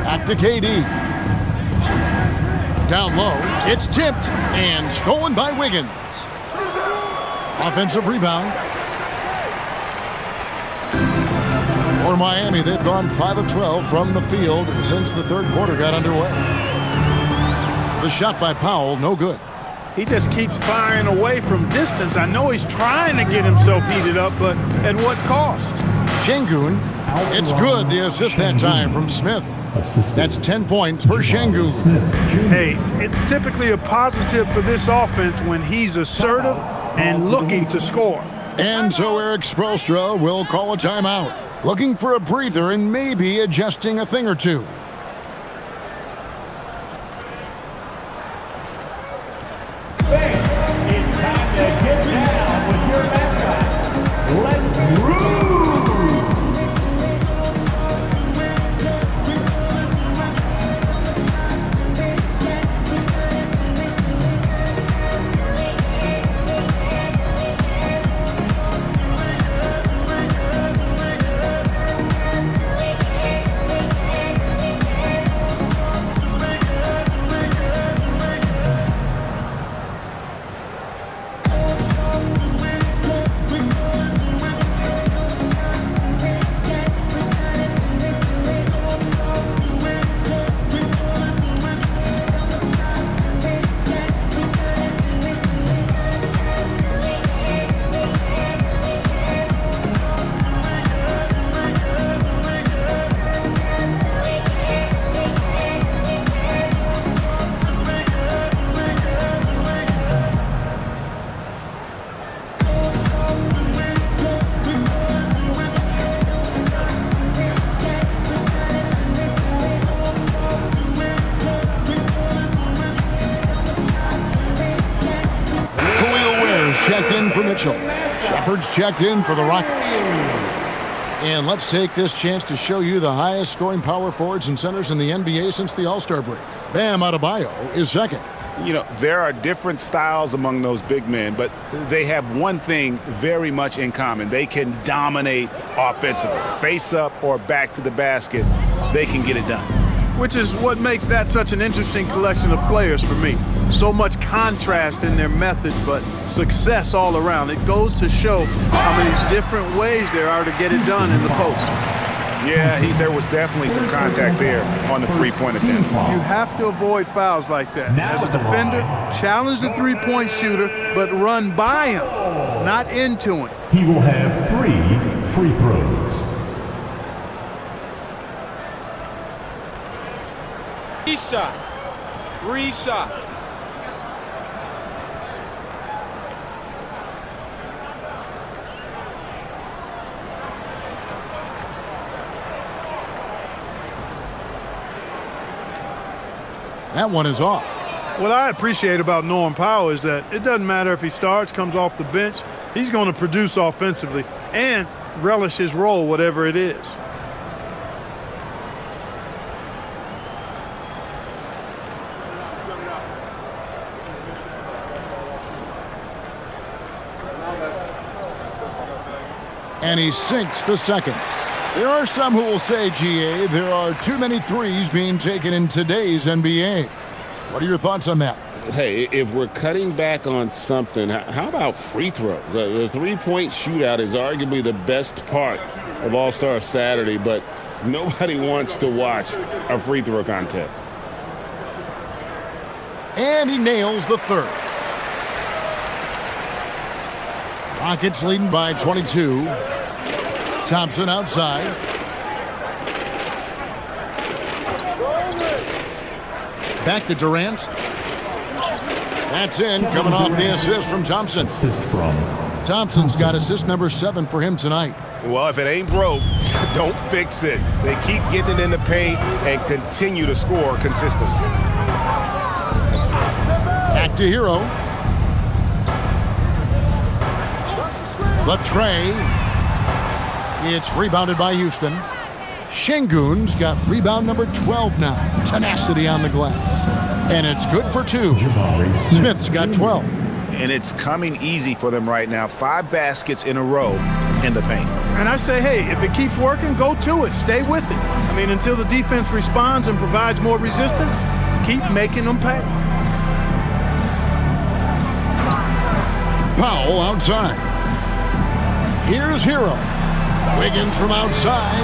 Back to KD. Down low. It's tipped and stolen by Wiggins. Offensive rebound. For Miami, they've gone 5 of 12 from the field since the third quarter got underway. The shot by Powell, no good. He just keeps firing away from distance. I know he's trying to get himself heated up, but at what cost? Şengün, it's good. The assist that time from Smith. That's 10 points for Şengün. Hey, it's typically a positive for this offense when he's assertive and looking to score. And so Eric Spoelstra will call a timeout, looking for a breather and maybe adjusting a thing or two. It's time to get down with your mascot. Let's groove. Shepard's checked in for the Rockets. And let's take this chance to show you the highest scoring power forwards and centers in the NBA since the All-Star break. Bam Adebayo is second. You know, there are different styles among those big men, but they have one thing very much in common. They can dominate offensively. Face up or back to the basket, they can get it done. Which is what makes that such an interesting collection of players for me. So much contrast in their methods, but success all around. It goes to show how many different ways there are to get it done in the post. Yeah, there was definitely some contact there on the three-point attempt. You have to avoid fouls like that. As a defender, challenge the three-point shooter, but run by him, not into him. He will have 3 free throws. Three shots. That one is off. What I appreciate about Norman Powell is that it doesn't matter if he starts, comes off the bench, he's going to produce offensively and relish his role, whatever it is. And he sinks the second. There are some who will say, GA, there are too many threes being taken in today's NBA. What are your thoughts on that? Hey, if we're cutting back on something, how about free throws? The three-point shootout is arguably the best part of All-Star Saturday, but nobody wants to watch a free throw contest. And he nails the third. Rockets leading by 22. Thompson outside. Back to Durant. That's in, coming off the assist from Thompson. Thompson's got assist number 7 for him tonight. Well, if it ain't broke, don't fix it. They keep getting it in the paint and continue to score consistently. Back to Hero. The tray. It's rebounded by Houston. Şengün's got rebound number 12 now. Tenacity on the glass. And it's good for 2. Smith's got 12. And it's coming easy for them right now. 5 baskets in a row in the paint. And I say, hey, if it keeps working, go to it. Stay with it. I mean, until the defense responds and provides more resistance, keep making them pay. Powell outside. Here's Hero. Wiggins from outside.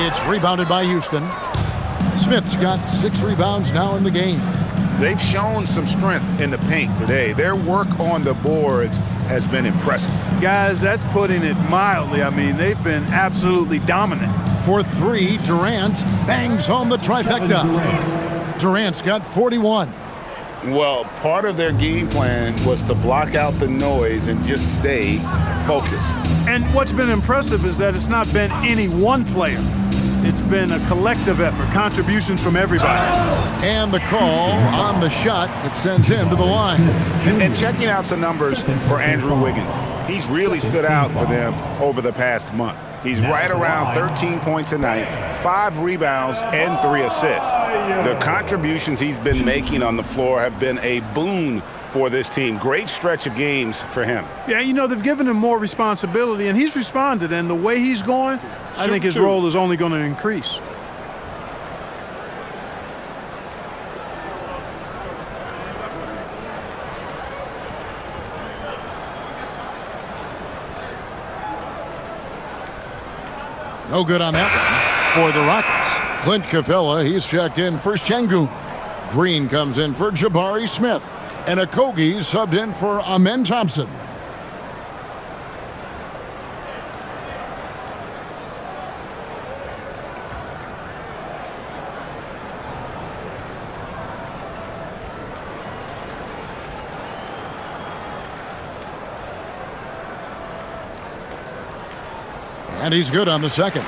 It's rebounded by Houston. Smith's got 6 rebounds now in the game. They've shown some strength in the paint today. Their work on the boards has been impressive. Guys, that's putting it mildly. I mean, they've been absolutely dominant. For 3, Durant bangs home the trifecta. Durant's got 41. Well, part of their game plan was to block out the noise and just stay focused. And what's been impressive is that it's not been any one player. It's been a collective effort, contributions from everybody. And the call on the shot that sends him to the line. And checking out some numbers for Andrew Wiggins. He's really stood out for them over the past month. He's right around 13 points a night, 5 rebounds, and 3 assists. The contributions he's been making on the floor have been a boon for this team. Great stretch of games for him. Yeah, you know, they've given him more responsibility, and he's responded. And the way he's going, I think his role is only going to increase. No good on that one for the Rockets. Clint Capella, he's checked in for Şengün. Green comes in for Jabari Smith. And Okogie subbed in for Amen Thompson. And he's good on the second.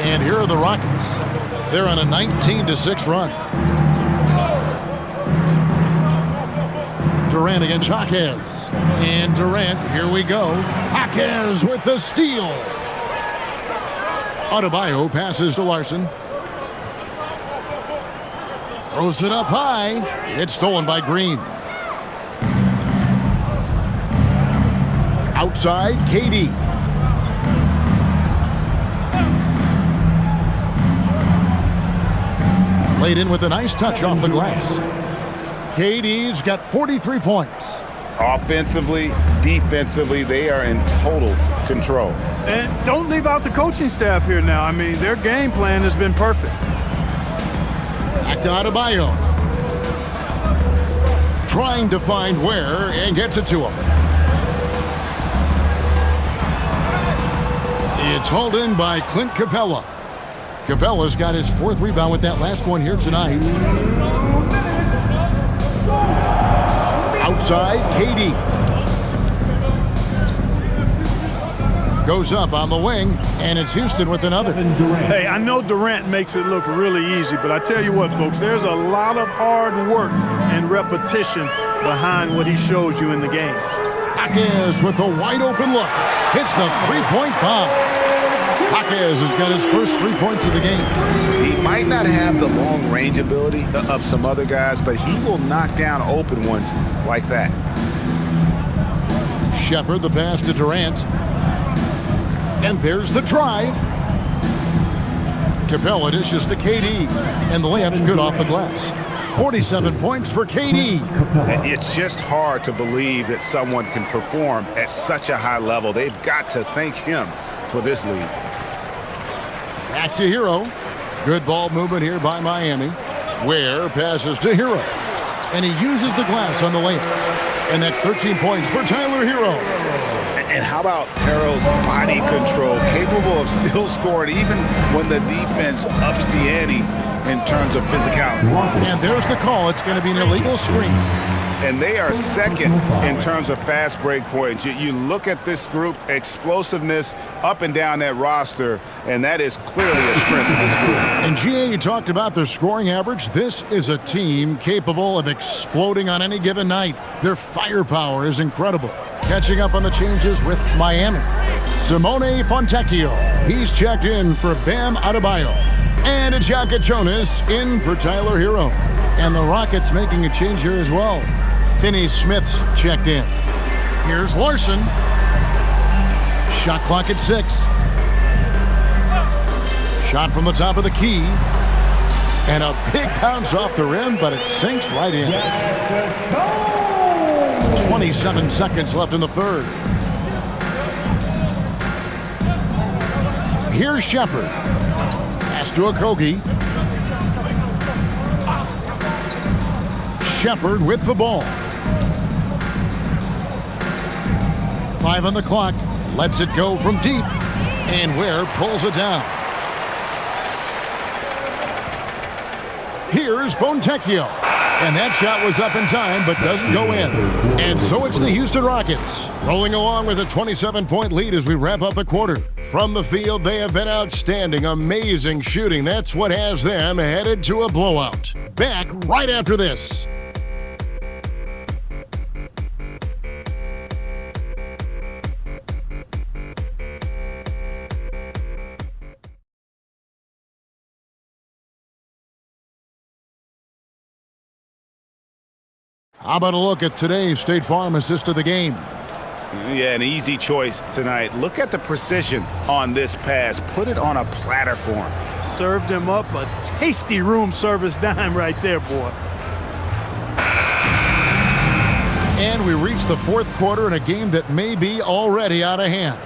And here are the Rockets. They're on a 19-6 run. Durant against Jaquez. And Durant, here we go. Jaquez with the steal. Adebayo passes to Larson. Throws it up high. It's stolen by Green. Outside, KD. Laid in with a nice touch off the glass. KD's got 43 points. Offensively, defensively, they are in total control. And don't leave out the coaching staff here now. I mean, their game plan has been perfect. Back to Adebayo. Trying to find where and gets it to him. It's hauled in by Clint Capella. Capella's got his 4th rebound with that last one here tonight. Outside, KD. Goes up on the wing, and it's Houston with another. Hey, I know Durant makes it look really easy, but I tell you what, folks, there's a lot of hard work and repetition behind what he shows you in the games. Jaquez with a wide open look. Hits the 3-point bomb. Jaquez has got his first 3 points of the game. He might not have the long range ability of some other guys, but he will knock down open ones like that. Shepard, the pass to Durant. And there's the drive. Capella dishes to KD. And the layup's good off the glass. 47 points for KD. It's just hard to believe that someone can perform at such a high level. They've got to thank him for this lead. Back to Hero. Good ball movement here by Miami. Ware passes to Hero. And he uses the glass on the layup. And that's 13 points for Tyler Hero. And how about Harrell's body control, capable of still scoring even when the defense ups the ante in terms of physicality. And there's the call. It's going to be an illegal screen. And they are second in terms of fast break points. You look at this group, explosiveness up and down that roster, and that is clearly a strength of this group. And GA, you talked about their scoring average. This is a team capable of exploding on any given night. Their firepower is incredible. Catching up on the changes with Miami. Simone Fontecchio. He's checked in for Bam Adebayo. And Ajaka Jonas in for Tyler Hero. And the Rockets making a change here as well. Finney Smith's checked in. Here's Larson. Shot clock at 6. Shot from the top of the key. And a big bounce off the rim, but it sinks right in. 27 seconds left in the third. Here's Shepard. Pass to Okogie. Shepard with the ball. 5 on the clock. Lets it go from deep. And Ware pulls it down. Here's Fontecchio. And that shot was up in time, but doesn't go in. And so it's the Houston Rockets, rolling along with a 27-point lead as we wrap up the quarter. From the field, they have been outstanding, amazing shooting. That's what has them headed to a blowout. Back right after this. How about a look at today's State Farm assist of the game? Yeah, an easy choice tonight. Look at the precision on this pass. Put it on a platter for him. Served him up a tasty room service dime right there, boy. And we reach the fourth quarter in a game that may be already out of hand.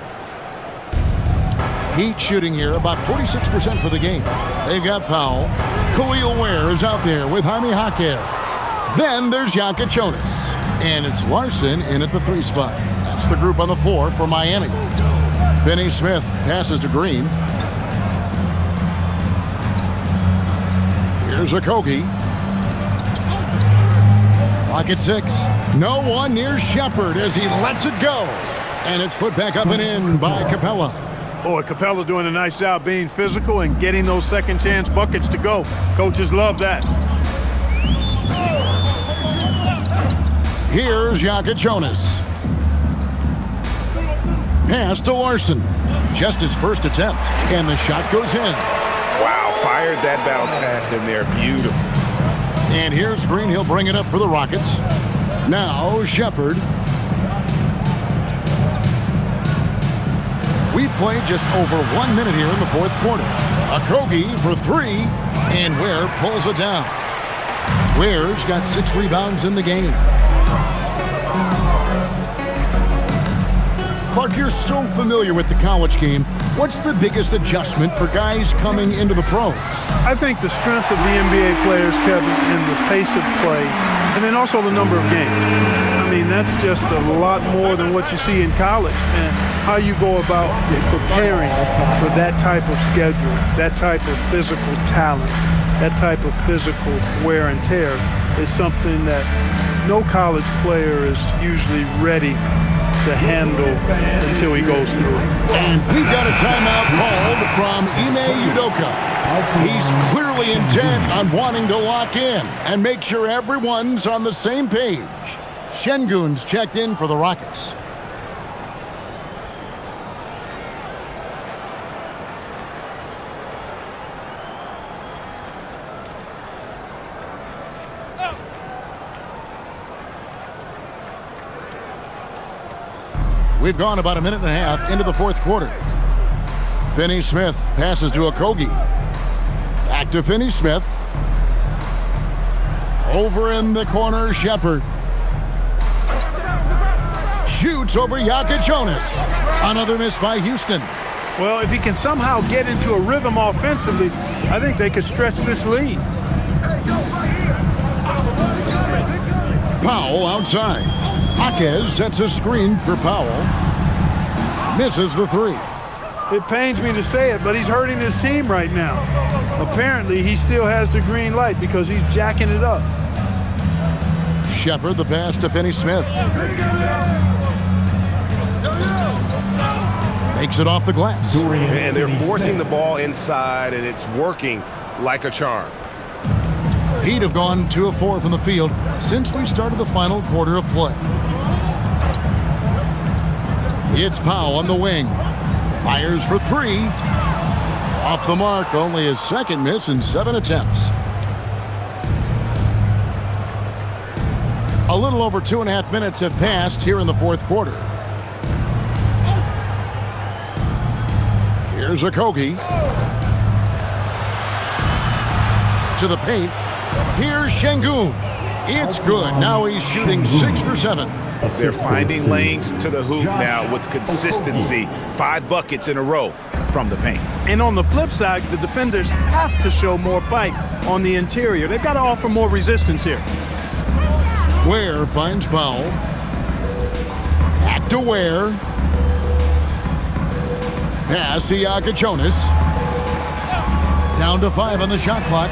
Heat shooting here, about 46% for the game. They've got Powell. Khalil Ware is out there with Jaime Jaquez. Then there's Ajaka Jonas. And it's Larson in at the 3 spot. That's the group on the floor for Miami. Finney Smith passes to Green. Here's Okogie. Clock at 6. No one near Shepard as he lets it go. And it's put back up and in by Capella. Boy, Capella doing a nice job being physical and getting those second chance buckets to go. Coaches love that. Here's Ajaka Jonas. Pass to Larson. Just his first attempt. And the shot goes in. Wow, fired that bounce pass in there. Beautiful. And here's Green. He'll bring it up for the Rockets. Now Shepard. We've played just over 1 minute here in the fourth quarter. Okogie for 3. And Ware pulls it down. Ware's got 6 rebounds in the game. Clark, you're so familiar with the college game. What's the biggest adjustment for guys coming into the pros? I think the strength of the NBA players, Kevin, and the pace of play, and then also the number of games. I mean, that's just a lot more than what you see in college. And how you go about preparing for that type of schedule, that type of physical talent, that type of physical wear and tear is something that no college player is usually ready to handle until he goes through it. And we've got a timeout called from Ime Udoka. He's clearly intent on wanting to lock in and make sure everyone's on the same page. Şengün's checked in for the Rockets. We've gone about a minute and a half into the fourth quarter. Finney-Smith passes to Okogie. Back to Finney-Smith. Over in the corner, Shepherd. Shoots over Jonas. Another miss by Houston. Well, if he can somehow get into a rhythm offensively, I think they could stretch this lead. Powell outside. Jaquez sets a screen for Powell. Misses the three. It pains me to say it, but he's hurting his team right now. Apparently, he still has the green light because he's jacking it up. Shepherd, the pass to Finney-Smith. Makes it off the glass. And they're forcing the ball inside, and it's working like a charm. Heat have gone 2 of 4 from the field since we started the final quarter of play. It's Powell on the wing. Fires for 3. Off the mark, only his second miss in 7 attempts. A little over 2.5 minutes have passed here in the fourth quarter. Here's Okogie. To the paint. Here's Şengün. It's good. Now he's shooting 6 for 7. They're finding lanes to the hoop now with consistency. 5 buckets in a row from the paint. And on the flip side, the defenders have to show more fight on the interior. They've got to offer more resistance here. Ware finds Powell. Back to Ware. Pass to Jonas. Down to 5 on the shot clock.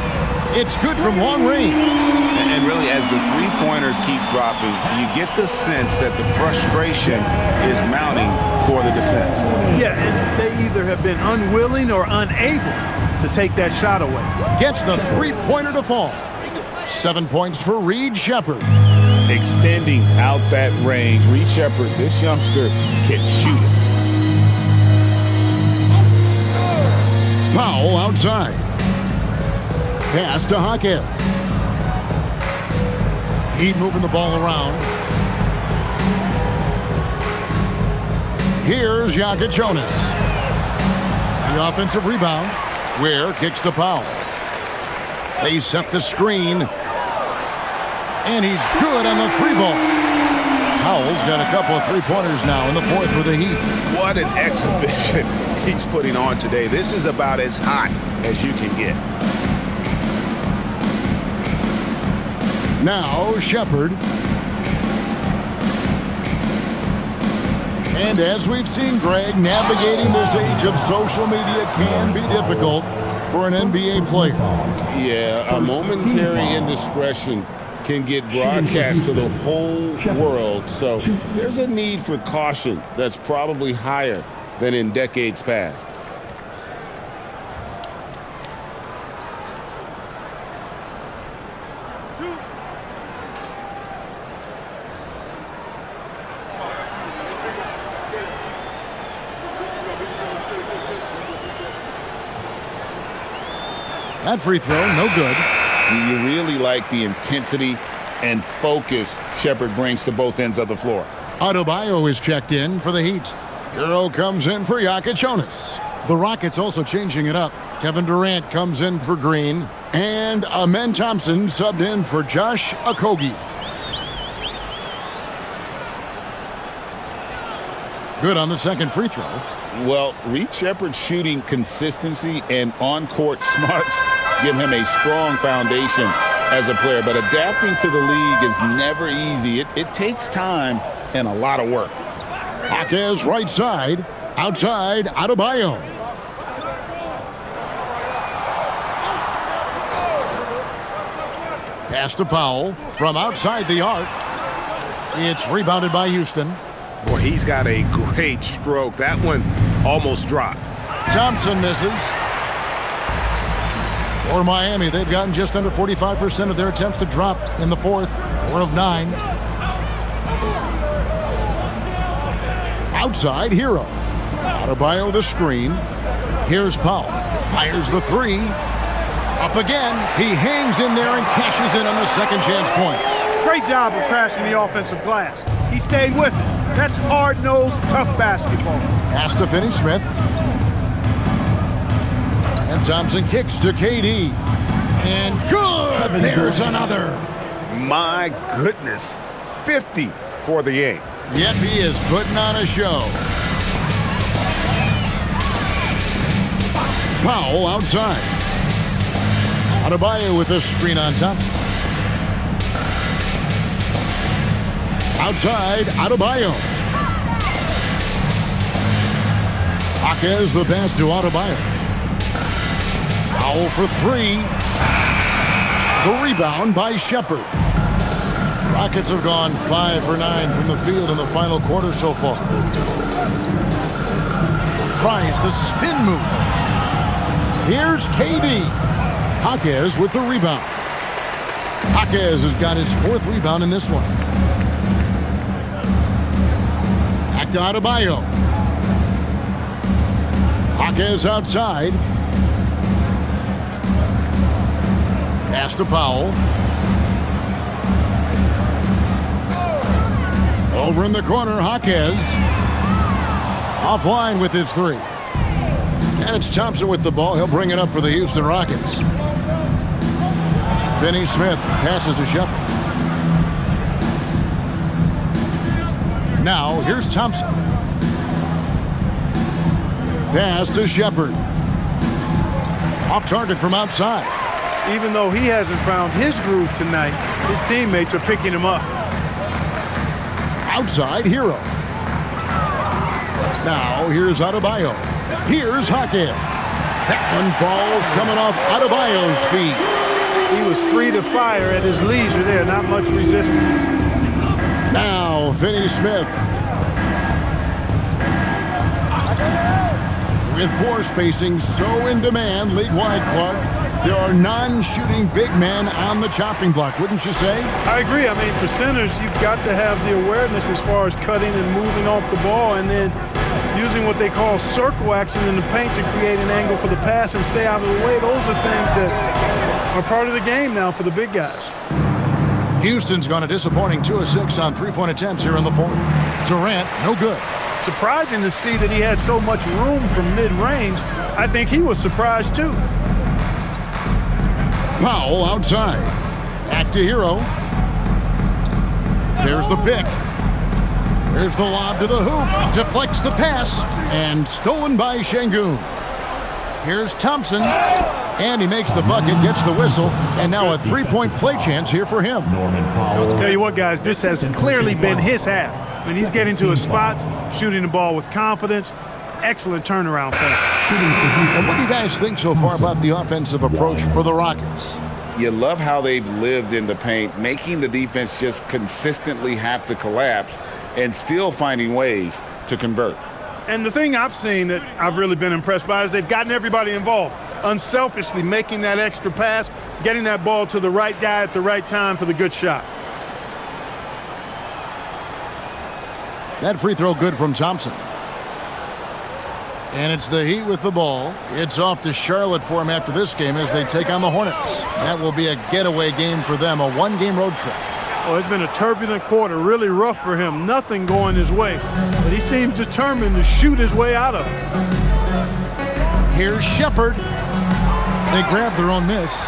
It's good from long range. And really, as the three-pointers keep dropping, you get the sense that the frustration is mounting for the defense. Yeah, and they either have been unwilling or unable to take that shot away. Gets the three-pointer to fall. 7 points for Reed Shepherd. Extending out that range. Reed Shepherd, this youngster can shoot it. Powell outside. Pass to Jaquez. Heat moving the ball around. Here's Jonas. The offensive rebound. Ware kicks to Powell. They set the screen. And he's good on the 3-ball. Powell's got a couple of three-pointers now in the fourth for the Heat. What an exhibition he's putting on today. This is about as hot as you can get. Now Shepherd. And as we've seen, Greg, navigating this age of social media can be difficult for an NBA player. Yeah, a momentary indiscretion can get broadcast to the whole world. So there's a need for caution that's probably higher than in decades past. That free throw, no good. You really like the intensity and focus Shepherd brings to both ends of the floor. Adebayo is checked in for the Heat. Hero comes in for Jonas. The Rockets also changing it up. Kevin Durant comes in for Green. And Amen Thompson subbed in for Josh Okogie. Good on the second free throw. Well, Reed Shepherd's shooting consistency and on-court smarts give him a strong foundation as a player. But adapting to the league is never easy. It takes time and a lot of work. Jaquez right side. Outside, Adebayo. Pass to Powell from outside the arc. It's rebounded by Houston. Boy, he's got a great stroke. That one almost dropped. Thompson misses. For Miami, they've gotten just under 45% of their attempts to drop in the fourth. 4 of 9. Outside, Hero. Adebayo the screen. Here's Powell. Fires the 3. Up again. He hangs in there and cashes in on the second chance points. Great job of crashing the offensive glass. He stayed with it. That's hard-nosed, tough basketball. Pass to Finney-Smith. And Thompson kicks to KD. And good! There's another. My goodness. 50 for the game. Yep, he is putting on a show. Powell outside. Adebayo with a screen on Thompson. Outside, Adebayo. Jaquez the pass to Adebayo. Powell for three. The rebound by Shepherd. Rockets have gone 5 for 9 from the field in the final quarter so far. Tries the spin move. Here's KD. Jaquez with the rebound. Jaquez has got his 4th rebound in this one. Back to Adebayo. Jaquez outside. Pass to Powell. Over in the corner, Jaquez. Offline with his 3. And it's Thompson with the ball. He'll bring it up for the Houston Rockets. Finney-Smith passes to Shepherd. Now, here's Thompson. Pass to Shepherd. Off target from outside. Even though he hasn't found his groove tonight, his teammates are picking him up. Outside, Hero. Now, here's Adebayo. Here's Jaquez. That one falls coming off Adebayo's feet. He was free to fire at his leisure there, not much resistance. Now, Finney-Smith. With 4 spacing so in demand, league wide, Clark, there are non-shooting big men on the chopping block, wouldn't you say? I agree. I mean, for centers, you've got to have the awareness as far as cutting and moving off the ball and then using what they call circle action in the paint to create an angle for the pass and stay out of the way. Those are things that are part of the game now for the big guys. Houston's gone a disappointing 2 of 6 on 3-point attempts here in the 4th. Durant, no good. Surprising to see that he had so much room from mid-range. I think he was surprised too. Powell outside. Back to Hero. There's the pick. There's the lob to the hoop. Deflects the pass. And stolen by Şengün. Here's Thompson. And he makes the bucket, gets the whistle. And now a 3-point play chance here for him. I'll tell you what, guys, this has clearly been his half. I mean, he's getting to his spots, shooting the ball with confidence. Excellent turnaround for him. And what do you guys think so far about the offensive approach for the Rockets? You love how they've lived in the paint, making the defense just consistently have to collapse and still finding ways to convert. And the thing I've seen that I've really been impressed by is they've gotten everybody involved, unselfishly making that extra pass, getting that ball to the right guy at the right time for the good shot. That free throw good from Thompson. And it's the Heat with the ball. It's off to Charlotte for him after this game as they take on the Hornets. That will be a getaway game for them, a 1-game road trip. Oh, it's been a turbulent quarter, really rough for him. Nothing going his way, but he seems determined to shoot his way out of it. Here's Shepherd. They grab their own miss.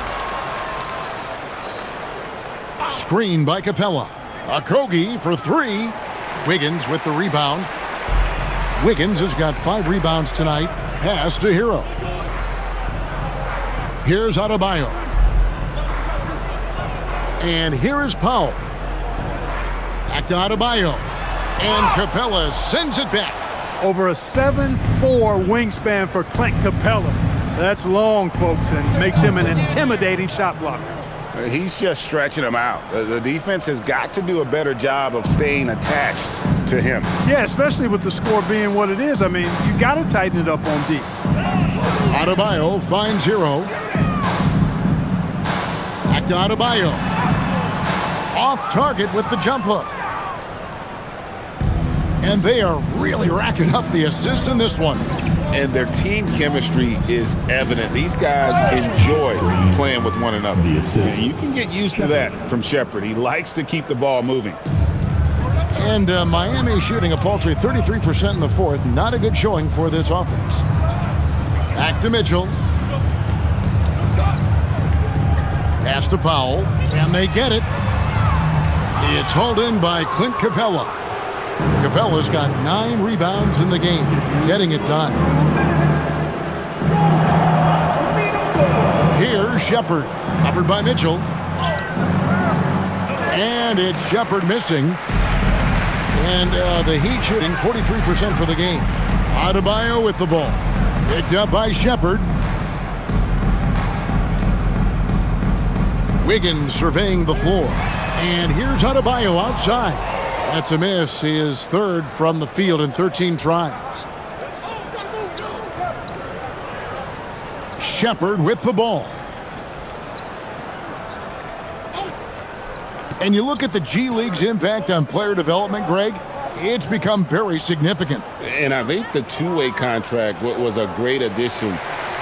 Screen by Capella. Okogie for 3. Wiggins with the rebound. Wiggins has got 5 rebounds tonight. Pass to Hero. Here's Adebayo. And here is Powell. Back to Adebayo. And Capella sends it back. Over a 7'4" wingspan for Clint Capella. That's long, folks, and makes him an intimidating shot blocker. He's just stretching them out. The defense has got to do a better job of staying attached to him. Yeah, especially with the score being what it is. I mean, you got to tighten it up on D. Adebayo finds Hero. Back to Adebayo. Off target with the jump hook. And they are really racking up the assists in this one. And their team chemistry is evident. These guys enjoy playing with one another. And you can get used to that from Shepherd. He likes to keep the ball moving. And Miami shooting a paltry 33% in the fourth. Not a good showing for this offense. Back to Mitchell. Pass to Powell, and they get it. It's hauled in by Clint Capella. Capella's got 9 rebounds in the game, getting it done. Here's Shepard, covered by Mitchell. And it's Shepard missing. And the Heat shooting 43% for the game. Adebayo with the ball. Picked up by Shepard. Wiggins surveying the floor. And here's Adebayo outside. That's a miss. He is third from the field in 13 tries. Shepard with the ball. And you look at the G League's impact on player development, Greg, it's become very significant. And I think the two-way contract was a great addition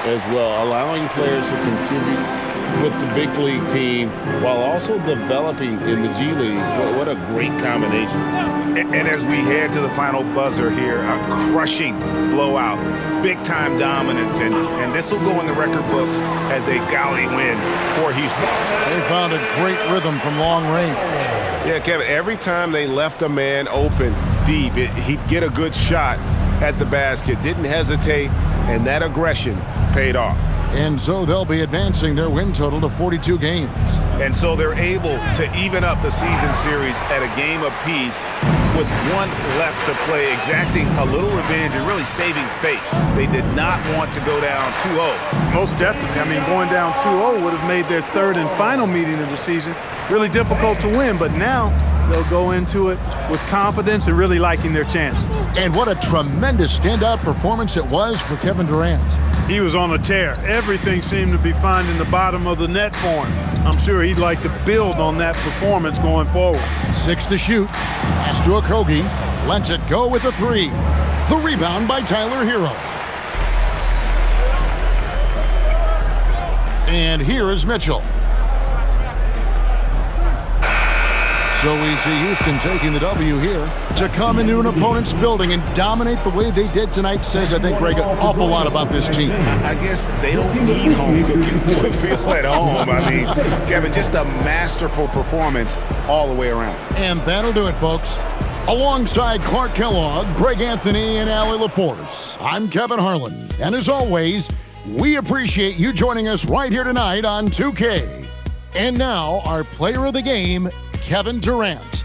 as well, allowing players to contribute with the big league team while also developing in the G League. What a great combination. And as we head to the final buzzer here, a crushing blowout, big-time dominance, and this will go in the record books as a gaudy win for Houston. They found a great rhythm from long range. Yeah, Kevin, every time they left a man open deep, he'd get a good shot at the basket, didn't hesitate, and that aggression paid off. And so they'll be advancing their win total to 42 games. And so they're able to even up the season series at a game apiece with one left to play, exacting a little revenge and really saving face. They did not want to go down 2-0. Most definitely. I mean, going down 2-0 would have made their third and final meeting of the season really difficult to win, but now they'll go into it with confidence and really liking their chances. And what a tremendous standout performance it was for Kevin Durant. He was on a tear. Everything seemed to be finding the bottom of the net for him. I'm sure he'd like to build on that performance going forward. 6 to shoot. Pass to Okogie. Lets it go with a 3. The rebound by Tyler Hero. And here is Mitchell. So we see Houston taking the W here. To come into an opponent's building and dominate the way they did tonight says, I think, Greg, an awful lot about this team. I guess they don't need home cooking to feel at home. I mean, Kevin, just a masterful performance all the way around. And that'll do it, folks. Alongside Clark Kellogg, Greg Anthony, and Allie LaForce, I'm Kevin Harlan. And as always, we appreciate you joining us right here tonight on 2K. And now, our player of the game, Kevin Durant.